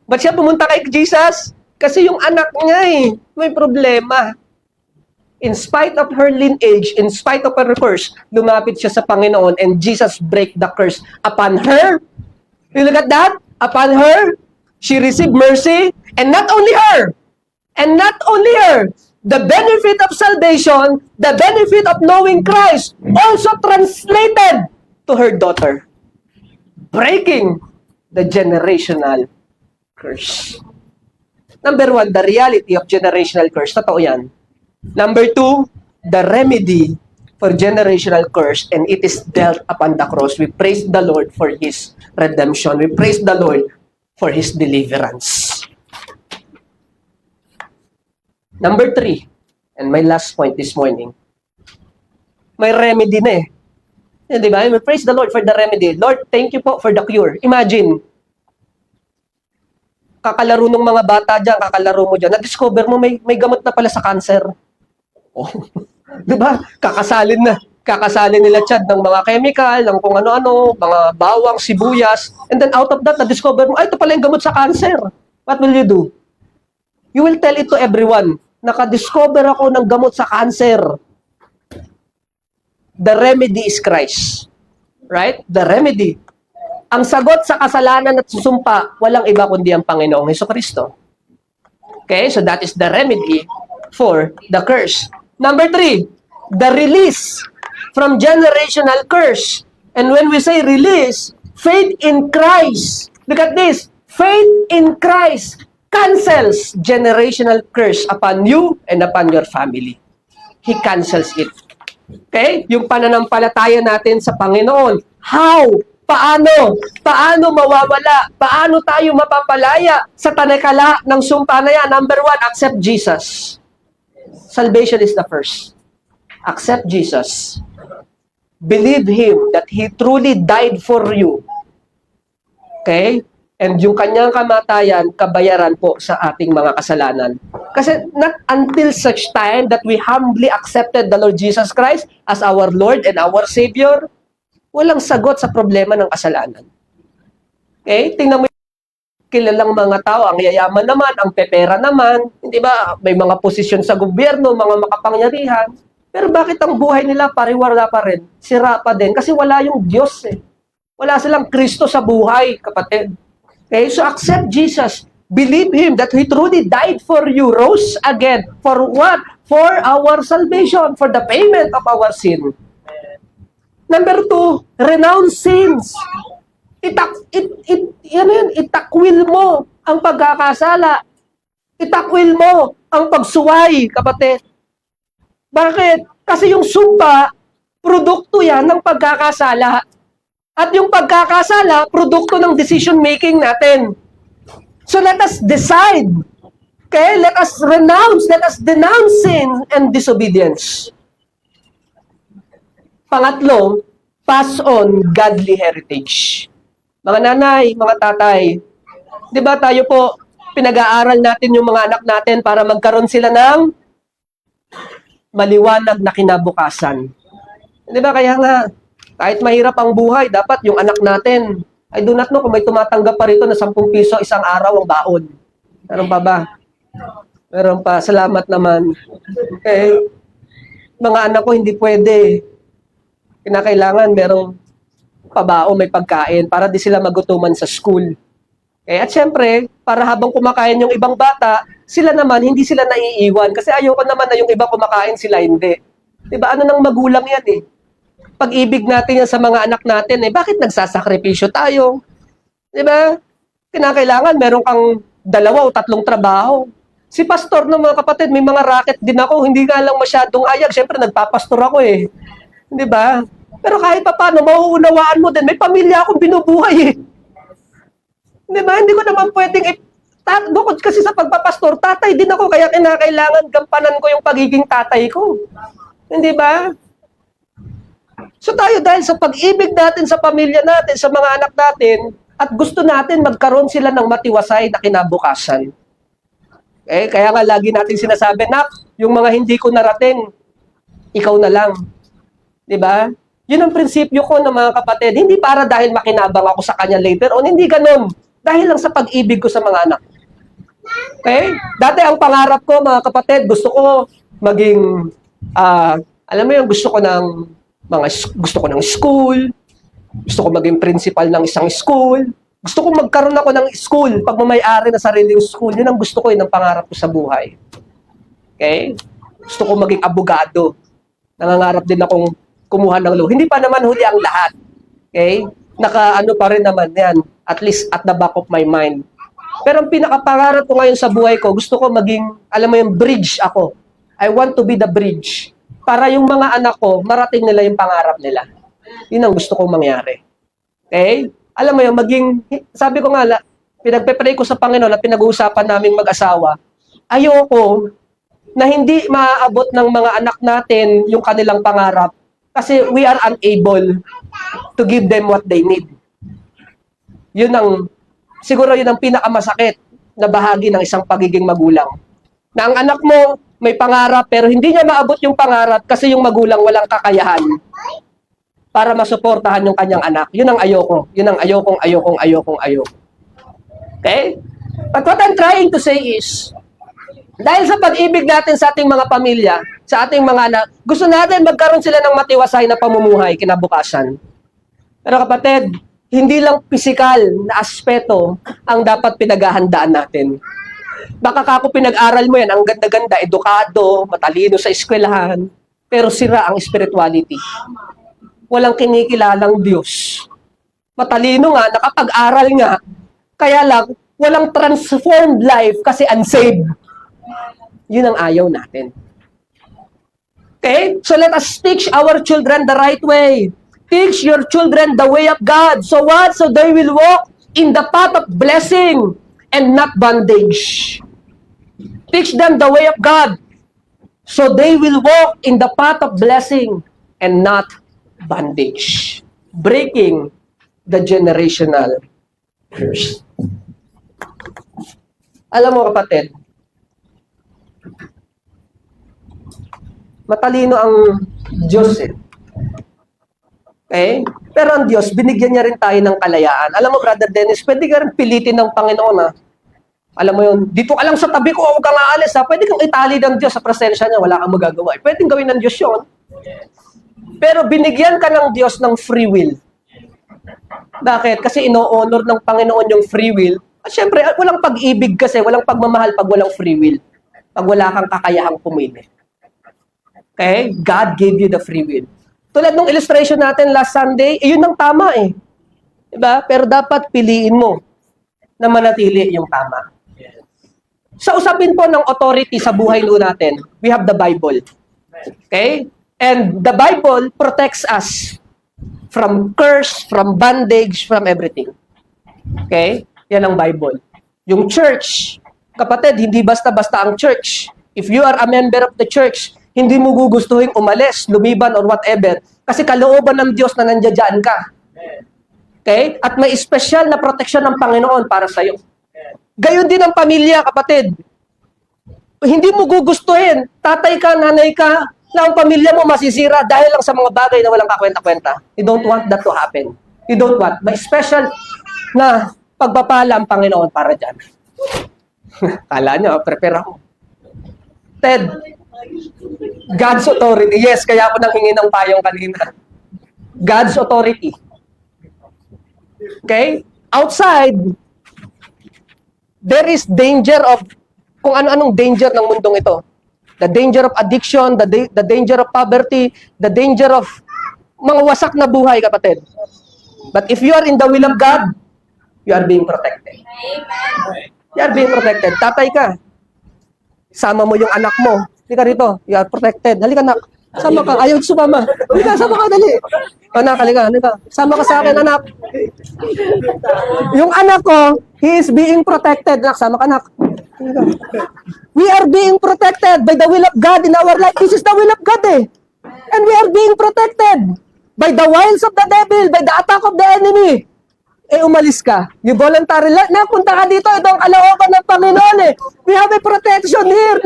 Ba't siya pumunta kay Jesus? Kasi yung anak niya may problema. In spite of her lineage, in spite of her curse, lumapit siya sa Panginoon and Jesus break the curse upon her. You look at that? Upon her, she received mercy. And not only her, the benefit of salvation, the benefit of knowing Christ, also translated to her daughter, breaking the generational curse. Number one, the reality of generational curse. Totoo yan. Number two, the remedy for generational curse, and it is dealt upon the cross. We praise the Lord for His redemption. We praise the Lord for His deliverance. Number three, and my last point this morning, may remedy na eh. Di ba? Praise the Lord for the remedy. Lord, thank you po for the cure. Imagine, kakalaro ng mga bata dyan, kakalaro mo dyan, na-discover mo may gamot na pala sa cancer. Oh. Di ba? Kakasalin nila Chad ng mga chemical, ng kung ano-ano, mga bawang, sibuyas, and then out of that, na-discover mo, ay, ito pala yung gamot sa cancer. What will you do? You will tell it to everyone, naka-discover ako ng gamot sa cancer. The remedy is Christ. Right? The remedy. ang sagot sa kasalanan at susumpa, walang iba kundi ang Panginoong Hesukristo. Okay, so that is the remedy for the curse. Number 3, the release from generational curse. And when we say release, faith in Christ. Look at this. Faith in Christ cancels generational curse upon you and upon your family. He cancels it. Okay? Yung pananampalataya natin sa Panginoon. How? Paano? Paano mawawala? Paano tayo mapapalaya sa tanikala ng sumpa na yan? Number 1, accept Jesus. Salvation is the first. Accept Jesus. Believe Him that He truly died for you. Okay? And yung kanyang kamatayan, kabayaran po sa ating mga kasalanan. Kasi not until such time that we humbly accepted the Lord Jesus Christ as our Lord and our Savior, walang sagot sa problema ng kasalanan. Okay? Tingnan mo yung kilalang mga tao, ang yayaman naman, ang pepera naman, hindi ba? May mga posisyon sa gobyerno, mga makapangyarihan. Pero bakit ang buhay nila pariwara pa rin? Sira pa din. Kasi wala yung Diyos eh. Wala silang Kristo sa buhay, kapatid. Okay? So accept Jesus. Believe Him that He truly died for you, rose again. For what? For our salvation, for the payment of our sin. Number 2, renounce sins. Itakwil mo ang pagkakasala. Itakwil mo ang pagsuway, kapatid. Bakit? Kasi yung sumpa, produkto yan ng pagkakasala. At yung pagkakasala, produkto ng decision making natin. So let us decide. Okay? Let us renounce, let us denounce sin and disobedience. Pangatlo, pass on godly heritage. Mga nanay, mga tatay, di ba tayo po, pinag-aaral natin yung mga anak natin para magkaroon sila ng maliwanag na kinabukasan. Di ba? Kaya nga, kahit mahirap ang buhay, dapat yung anak natin, I do not know kung may tumatanggap pa rito na 10 piso isang araw ang baon. Meron pa ba? Meron pa. Salamat naman. Okay. Mga anak ko, hindi pwede. Kinakailangan merong pabao, may pagkain para di sila magutuman sa school. Eh, at syempre, para habang kumakain yung ibang bata, sila naman, hindi sila naiiwan. Kasi ayoko naman na yung iba kumakain, sila hindi. Diba? Ano nang magulang yan eh? Pag-ibig natin yan sa mga anak natin eh, bakit nagsasakripisyo tayo? Diba? Kinakailangan meron kang 2 o 3 trabaho. Si pastor ng mga kapatid, may mga racket din ako, hindi nga lang masyadong ayag. Syempre, nagpapastor ako eh. Diba? Pero kahit pa paano, mauunawaan mo din, may pamilya akong binubuhay eh. Diba? Hindi ko naman pwedeng, bukod kasi sa pagpapastor, tatay din ako, kaya kinakailangan gampanan ko yung pagiging tatay ko. Hindi ba? So tayo dahil sa pag-ibig natin sa pamilya natin, sa mga anak natin, at gusto natin magkaroon sila ng matiwasay na kinabukasan. Eh, kaya nga lagi natin sinasabi, nak, yung mga hindi ko narating, ikaw na lang. Diba? Yun ang prinsipyo ko ng mga kapatid. Hindi para dahil makinabang ako sa kanya later on. Hindi ganun. Dahil lang sa pag-ibig ko sa mga anak. Okay? Dati ang pangarap ko, mga kapatid, gusto ko maging, alam mo yung gusto ko ng school. Gusto ko maging principal ng isang school. Gusto ko magkaroon ako ng school, pagmamayari na sariling school. Yun ang gusto ko, yun ang pangarap ko sa buhay. Okay? Gusto ko maging abogado. Nangangarap din akong kumuha ng law. Hindi pa naman huli ang lahat. Okay? Naka-ano pa rin naman yan. At least at the back of my mind. Pero ang pinakapangarap ko ngayon sa buhay ko, gusto ko maging, alam mo yung bridge ako. I want to be the bridge. Para yung mga anak ko, marating nila yung pangarap nila. Yun ang gusto kong mangyari. Okay? Alam mo yung maging, sabi ko nga, pinagpe-pray ko sa Panginoon na pinag-uusapan naming mag-asawa, ayoko na hindi maaabot ng mga anak natin yung kanilang pangarap kasi we are unable to give them what they need. Yun ang, siguro yun ang pinakamasakit na bahagi ng isang pagiging magulang. Na ang anak mo may pangarap pero hindi niya maabot yung pangarap kasi yung magulang walang kakayahan para masuportahan yung kanyang anak. Yun ang ayoko. Yun ang ayoko. Okay? But what I'm trying to say is, dahil sa pag-ibig natin sa ating mga pamilya, sa ating mga anak, gusto natin magkaroon sila ng matiwasay na pamumuhay kinabukasan. Pero kapatid, hindi lang pisikal na aspeto ang dapat pinaghahandaan natin. Baka kako pinag-aral mo yan, ang ganda-ganda, edukado, matalino sa eskwelahan, pero sira ang spirituality. Walang kinikilalang Diyos. Matalino nga, nakapag-aral nga, kaya lang, walang transformed life kasi unsaved. Yun ang ayaw natin. Okay? So let us teach our children the right way. Teach your children the way of God. So what? So they will walk in the path of blessing and not bondage. Teach them the way of God. So they will walk in the path of blessing and not bondage. Breaking the generational curse. Alam mo kapatid, matalino ang Diyos eh. Okay? Pero ang Diyos, binigyan niya rin tayo ng kalayaan. Alam mo, Brother Dennis, pwede ka rin pilitin ng Panginoon ha. Alam mo yun, dito ka lang sa tabi ko, huwag kang aalis ha. Pwede kang itali ng Diyos sa presensya niya, wala kang magagawa. Pwede gawin ng Diyos yun. Pero binigyan ka ng Diyos ng free will. Bakit? Kasi ino-honor ng Panginoon yung free will. At syempre, walang pag-ibig kasi, walang pagmamahal pag walang free will. Pag wala kang kakayahang pumili. Okay? God gave you the free will. Tulad ng illustration natin last Sunday, yun ang tama eh. Diba? Pero dapat piliin mo na manatili yung tama. Sa usapin po ng authority sa buhay natin, we have the Bible. Okay? And the Bible protects us from curse, from bondage, from everything. Okay? Yan ang Bible. Yung church, kapatid, hindi basta-basta ang church. If you are a member of the church, hindi mo gugustuhin umalis, lumiban, or whatever. Kasi kalooban ng Diyos na nandiyan ka. Okay? At may espesyal na proteksyon ng Panginoon para sa'yo. Gayon din ang pamilya, kapatid. Hindi mo gugustuhin, tatay ka, nanay ka, na ang pamilya mo masisira dahil lang sa mga bagay na walang kakwenta-kwenta. You don't want that to happen. You don't want. May special na pagpapala ang Panginoon para dyan. Kala nyo, prepare ako. Ted, God's authority. Yes, kaya ako nang hingi ng payong kanina. God's authority. Okay? Outside, there is danger of, kung ano-anong danger ng mundong ito. The danger of addiction, the danger of poverty, the danger of mga wasak na buhay, kapatid. But if you are in the will of God, you are being protected. You are being protected. Tatay ka. Sama mo yung anak mo. Halika rito. You are protected. Halika, anak. Sama ka. Ayaw sumama. Halika, sama ka, dali. Anak, halika. Sama ka sa akin, anak. Yung anak ko, he is being protected. Anak, sama ka, anak. Halika. We are being protected by the will of God in our life. This is the will of God eh. And we are being protected by the wiles of the devil, by the attack of the enemy. Eh, umalis ka. You voluntarily, napunta ka dito, ito ang kalooban ng Panginoon eh. We have a protection here.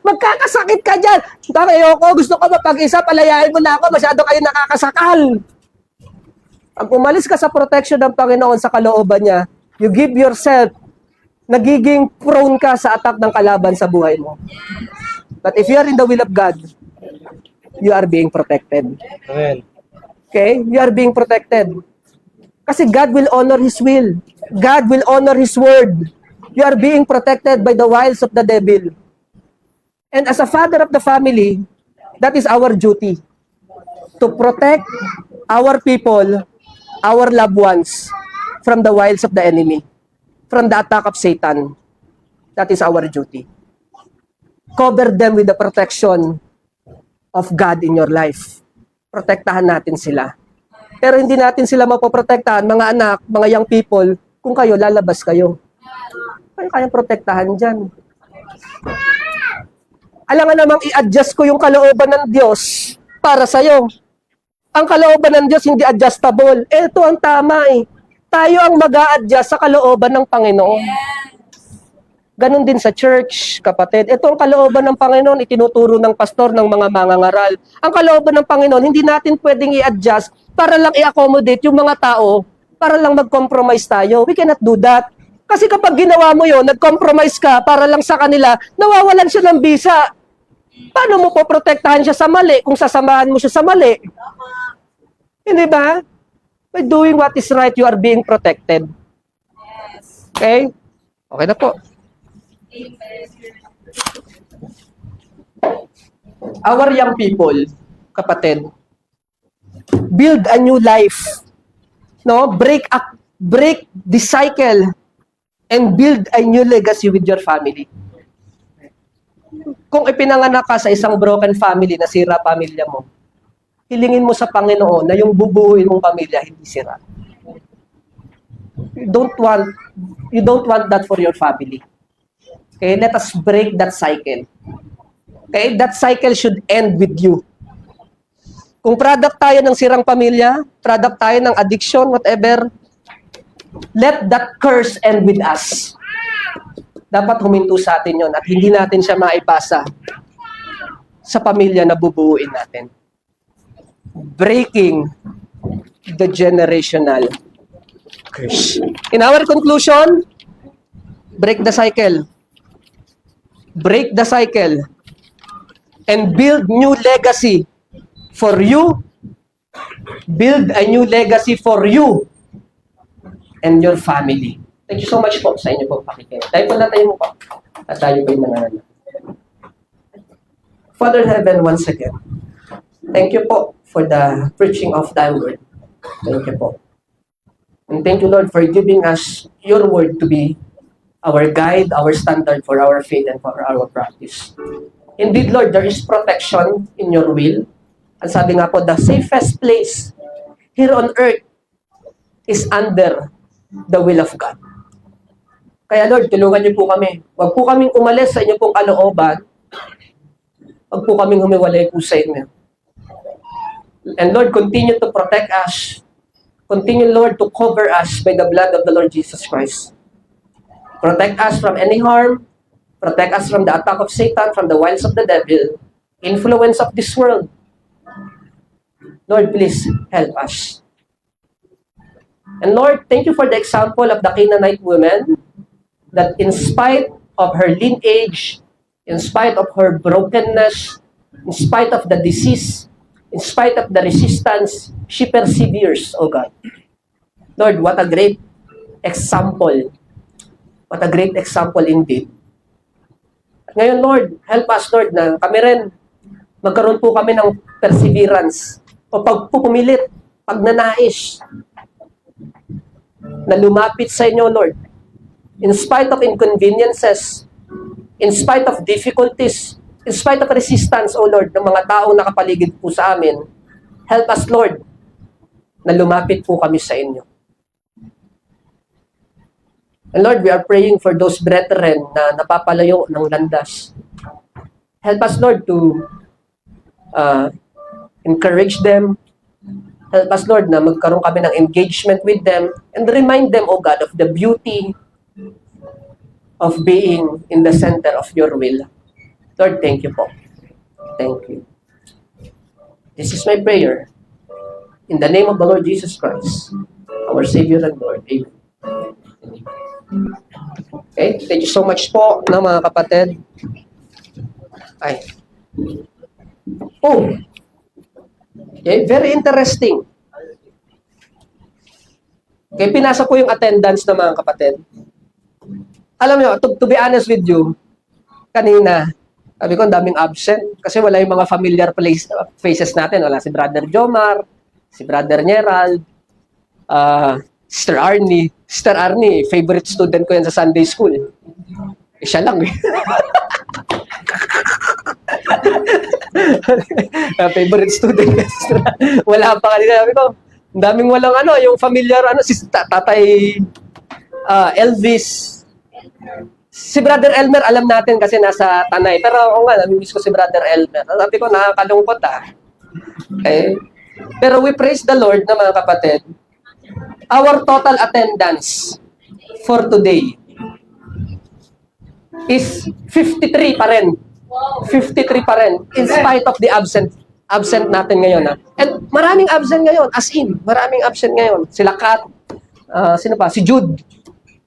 Magkakasakit ka dyan. Ayoko, gusto ko mapag-isa, palayain mo na ako, masyado kayo nakakasakal. Pag umalis ka sa protection ng Panginoon sa kalooban niya, you give yourself, nagiging prone ka sa attack ng kalaban sa buhay mo. But if you are in the will of God, you are being protected. Amen. Okay? You are being protected. Kasi God will honor His will. God will honor His word. You are being protected by the wiles of the devil. And as a father of the family, that is our duty. To protect our people, our loved ones, from the wiles of the enemy. From the attack of Satan. That is our duty. Cover them with the protection of God in your life. Protektahan natin sila. Pero hindi natin sila mapoprotektahan, mga anak, mga young people, kung kayo, lalabas kayo. Kayo kayang protektahan dyan. Alangan namang i-adjust ko yung kalooban ng Diyos para sa'yo. Ang kalooban ng Diyos hindi adjustable. Ito ang tama eh. Tayo ang mag-a-adjust sa kalooban ng Panginoon. Ganon din sa church, kapatid. Ito ang kalooban ng Panginoon, itinuturo ng pastor ng mga mangangaral. Ang kalooban ng Panginoon, hindi natin pwedeng i-adjust para lang i-accommodate yung mga tao, para lang mag-compromise tayo. We cannot do that. Kasi kapag ginawa mo yon, nag-compromise ka para lang sa kanila, nawawalan siya ng bisa. Paano mo poprotektahan siya sa mali kung sasamahan mo siya sa mali? Hindi ba? By doing what is right, you are being protected. Okay? Okay na po. Our young people, kapatid, build a new life. No? Break the cycle and build a new legacy with your family. Kung ipinanganak ka sa isang broken family, nasira pamilya mo, hilingin mo sa Panginoon na yung bubuuin mong pamilya hindi sira. You don't want that for your family. Okay, let us break that cycle. Okay, that cycle should end with you. Kung product tayo ng sirang pamilya, product tayo ng addiction, whatever, let that curse end with us. Dapat huminto sa atin yon at hindi natin siya maipasa sa pamilya na bubuuin natin. Breaking the generational curse. In our conclusion, break the cycle. Break the cycle. And build new legacy for you. Build a new legacy for you and your family. Thank you so much po sa inyo po pakikinig. Tayo po na tayo mo po. At tayo po yung nangalan. Father in heaven, once again, thank you po for the preaching of thy word. Thank you po. And thank you, Lord, for giving us your word to be our guide, our standard for our faith and for our practice. Indeed, Lord, there is protection in your will. Ang sabi nga po, the safest place here on earth is under the will of God. Kaya Lord, tulungan niyo po kami. Huwag po kaming umalis sa inyo pong kalooban. Huwag po kaming humiwalay po sa inyo. And Lord, continue to protect us. Continue, Lord, to cover us by the blood of the Lord Jesus Christ. Protect us from any harm. Protect us from the attack of Satan, from the wiles of the devil, influence of this world. Lord, please help us. And Lord, thank you for the example of the Canaanite woman that in spite of her lineage, in spite of her brokenness, in spite of the disease, in spite of the resistance, she perseveres, oh God. Lord, what a great example. What a great example indeed. At ngayon, Lord, help us, Lord, na kami rin, magkaroon po kami ng perseverance o pagpupumilit, pagnanais, na lumapit sa inyo, Lord. In spite of inconveniences, in spite of difficulties, in spite of resistance, O Lord, ng mga taong nakapaligid po sa amin, help us, Lord, na lumapit po kami sa inyo. And Lord, we are praying for those brethren na napapalayo ng landas. Help us, Lord, to encourage them. Help us, Lord, na magkaroon kami ng engagement with them and remind them, O God, of the beauty of being in the center of your will. Lord, thank you po. Thank you. This is my prayer. In the name of the Lord Jesus Christ, our Savior and Lord. Amen. Okay, thank you so much po na mga kapatid. Ay. Oh. Okay, very interesting. Okay, pinasa ko yung attendance ng mga kapatid. Alam nyo, to be honest with you, kanina, sabi ko, ang daming absent. Kasi wala yung mga familiar faces natin. Wala si Brother Jomar, si Brother Gerald, Sister Arnie. Sister Arnie, favorite student ko yan sa Sunday school. Siya lang eh. Favorite student. Wala pa kanina. Sabi ko, ang daming walang yung familiar, si Tatay Elvis. Si Brother Elmer, alam natin kasi nasa Tanay. Pero ako nga, namimiss ko si Brother Elmer. Sabi ko, nakakalungkot Okay? Pero we praise the Lord na mga kapatid. Our total attendance for today is 53 pa rin. 53 pa rin. In spite of the absent natin ngayon. And maraming absent ngayon. As in, maraming absent ngayon. Sila Kat, sino pa? Si Jude.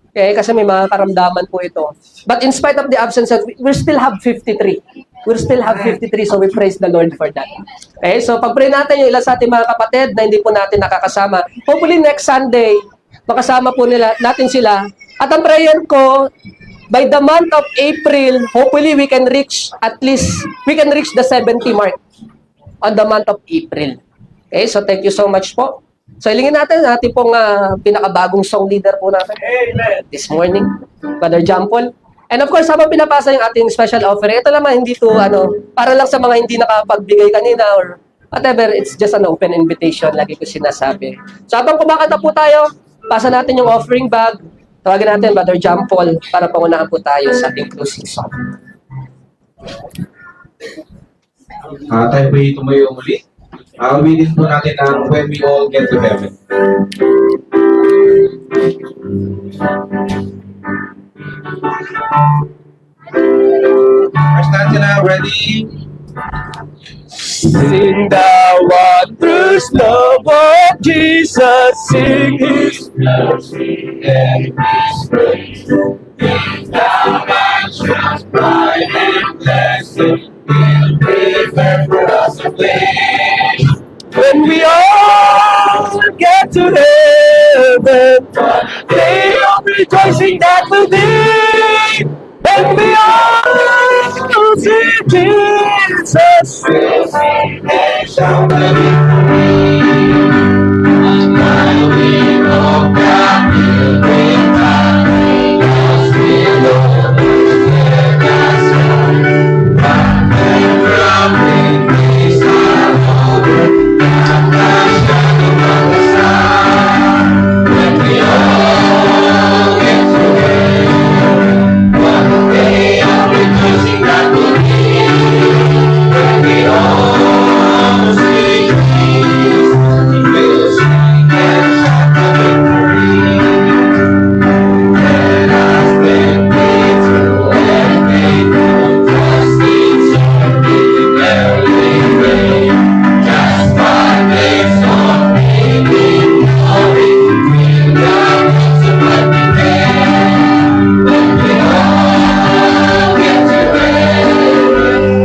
Okay, kasi may mga karamdaman po ito. But in spite of the absence, we still have 53. we'll still have 53, so we praise the Lord for that. Okay, so pag-pray natin yung ilan sa ating mga kapatid na hindi po natin nakakasama. Hopefully next Sunday, makasama po natin sila. At ang prayer ko, by the month of April, hopefully we can reach the 70 mark on the month of April. Okay, so thank you so much po. So ilingin natin ang ating pong pinakabagong song leader po natin. Amen. This morning, Brother John Paul. And of course, habang pinapasa yung ating special offering, ito naman hindi to para lang sa mga hindi nakapagbigay kanina or whatever, it's just an open invitation, lagi ko sinasabi. So habang kumakanta po tayo, pasa natin yung offering bag, tawagin natin Brother John Paul para pangunahan po tayo sa ating closing song. Tayo po tumayo muli. Ulitin po natin ang When We All Get to Heaven. First stanza na, ready? Sing the wondrous love of Jesus, sing His mercy and His grace. Sing thou righteous, bright and blessed, He'll prepare for us a place. When we all get to heaven, what a day of rejoicing that will be. When we all see Jesus, we'll sing and shout the victory. And while we walk down the valley, as we know the sky, and from these are over, and the shadow of the sun. When we all get to heaven, what a day of rejoicing that will be. When we all see Jesus, we'll sing and shout the victory. Let us then be true and faithful, trusting, serving every way. Just by faith of living glory, we'll not miss a blessed day. When we all get to heaven,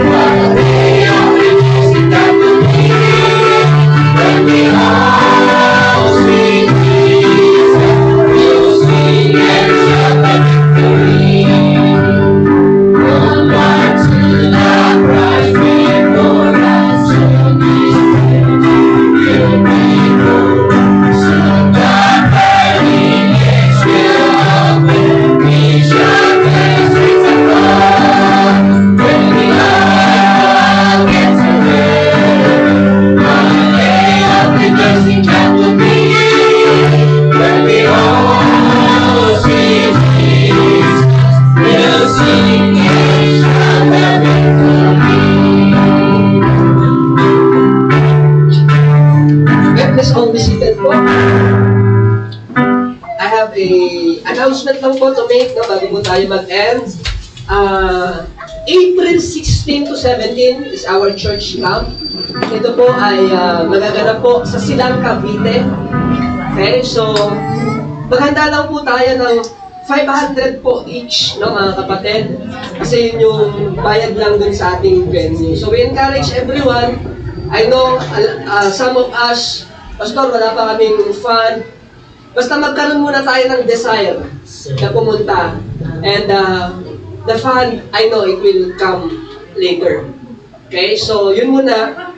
what a day of rejoicing that will be. When we all see Jesus, we'll sing and shout the victory. Onward to the bright before us, soon His face will be known. Soon the pearly gates will open, we shall dance with the Lord. When we all get to heaven, what a day of rejoicing that will be. When we all see Jesus, we'll sing and shout the victory. Okay, please all be seated po. I have a announcement lang po to make bago po tayo mag-end. April 16 to 17 is our church camp. Ito po ay magaganap po sa Silang, Cavite. Okay, so maghanda lang po tayo ng 500 po each, no, mga kapatid. Kasi yun yung bayad lang dun sa ating venue. So we encourage everyone. I know some of us, Pastor, wala pa kaming fund. Basta magkaroon muna tayo ng desire na pumunta. And the fund, I know it will come later. Okay, so yun muna.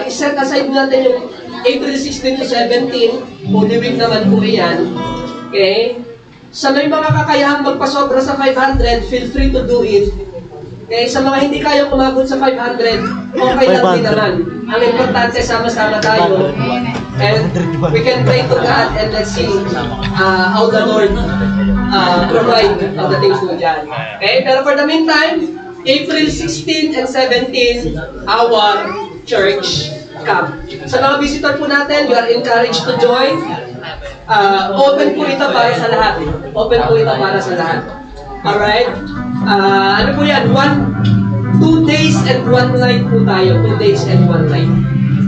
I-set aside natin yung April 16 to 17. Holy Week naman po yan. Okay? Sa may mga kakayahang magpasobra sa 500, feel free to do it. Okay? Sa mga hindi kayang umabot sa 500, okay lang din naman. Ang importante, sama-sama tayo. And we can pray to God and let's see how the Lord provide all the things mo dyan. Okay? Pero for the meantime, April 16 and 17, our church camp. Sa mga visitor po natin, you are encouraged to join. Open po ito para sa lahat. Open po ito para sa lahat. Alright? Ano po yan? 2 days and 1 night po tayo. 2 days and 1 night.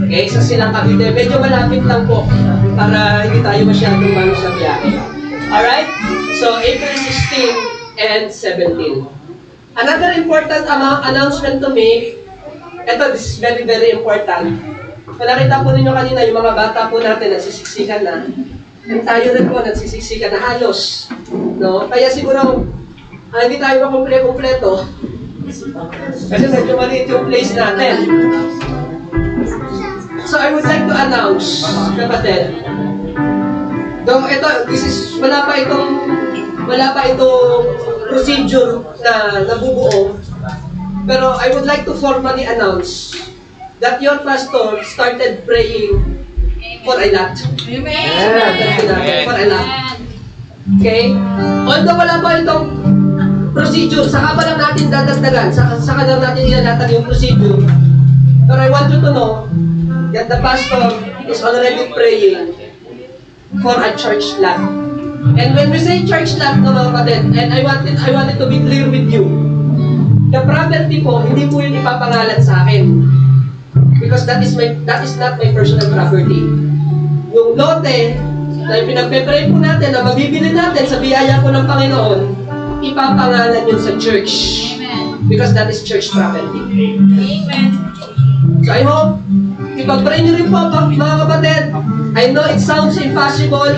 Okay? Sa Silang, Cavite. Medyo malapit lang po para hindi tayo masyadong malo sa biyahe. Alright? So, April 16 and 17. Another important announcement to make, this is very, very important. Kung nakita po ninyo kanina, yung mga bata po natin nagsisiksikan na. And tayo rin po nagsisiksikan na halos. No? Kaya siguro, hindi tayo makumple-kumpleto. Kasi medyo maliit yung place natin. So I would like to announce, kapatid, though wala pa itong procedure na nabubuo, pero I would like to formally announce that your pastor started praying for a lot. For a lot. Okay? Although wala pa itong procedure, saka pa lang natin dadagdagan, saka lang natin ilalatan yung procedure. But I want you to know that the pastor is already praying for a church lot. And when we say church lot, no, mga kapatid, and I wanted to be clear with you, the property po, hindi po yun ipapangalan sa akin. Because that is not my personal property. Yung lote na pinagpe-pray po natin, na mabibili natin sa biyaya po ng Panginoon, ipapangalan yun sa church. Because that is church property. Amen. So I hope, ipag-pray niyo rin po, mga kapatid. I know it sounds impossible,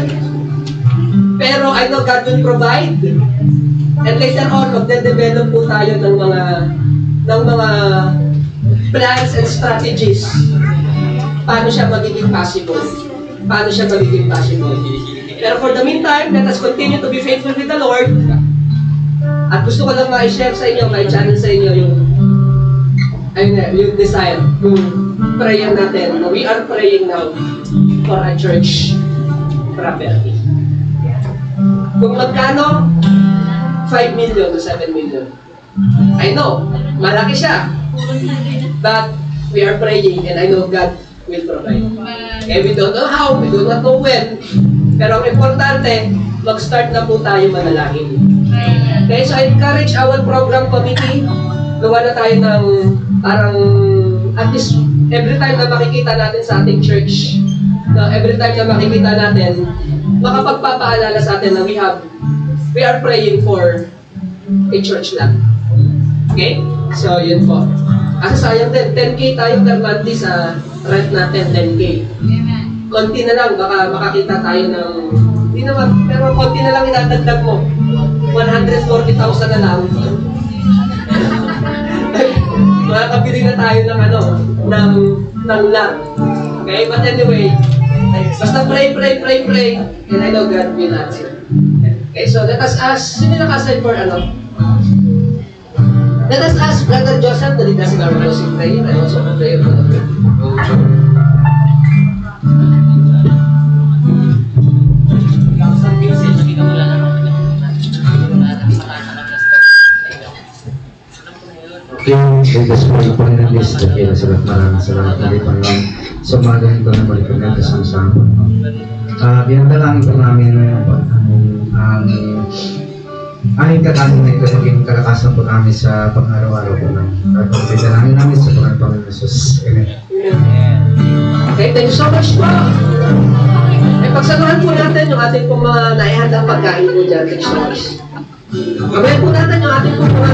pero I know God will provide. And later on, magde-develop po tayo ng mga plans and strategies. Paano siya magiging possible? Pero for the meantime, let us continue to be faithful with the Lord. At gusto ko lang ma-share sa inyo, ma-channel sa inyo yung desire, yung prayer natin. We are praying now for a church property. Kung magkano, 5 million to 7 million. I know, malaki siya. But we are praying and I know God will provide. Okay, we don't know how, we do not know when. Pero ang importante, mag-start na po tayo manalangin. Okay, so I encourage our program committee, gawa na tayo ng parang, at least every time na makikita natin sa ating church, every time na makikita natin, makapagpapaalala sa atin na we are praying for a church lot. Okay? So, yun po. Kasi sayang din, 10K tayo per monthly sa rent natin, 10K. Konti na lang, baka makakita tayo ng, hindi naman, pero konti na lang inatagdag mo. 140,000 na lang. Makakabili na tayo ng ng lot. Okay? But anyway, basta pray, and I know God will answer. Okay, so let us ask, sino naka-assign for Let us ask Brother Joseph to lead us in our closing prayer and also to pray for the people. Yung bigas mo yung Panginoon Diyos, kaya maraming salamat ulit Panginoon. So magaling ko na balik ang kasama. Dinadalangin ko namin ang aming katanin na ito maging kalakasan po namin sa pang-araw-araw po namin. Dinadalangin namin sa Panginoon Jesus. Amen. Okay, thank you so much po. Pagsamahan po natin yung ating pong mga naihandang pagkain po dyan. Thank you so much. Gawin po natin yung ating pong mga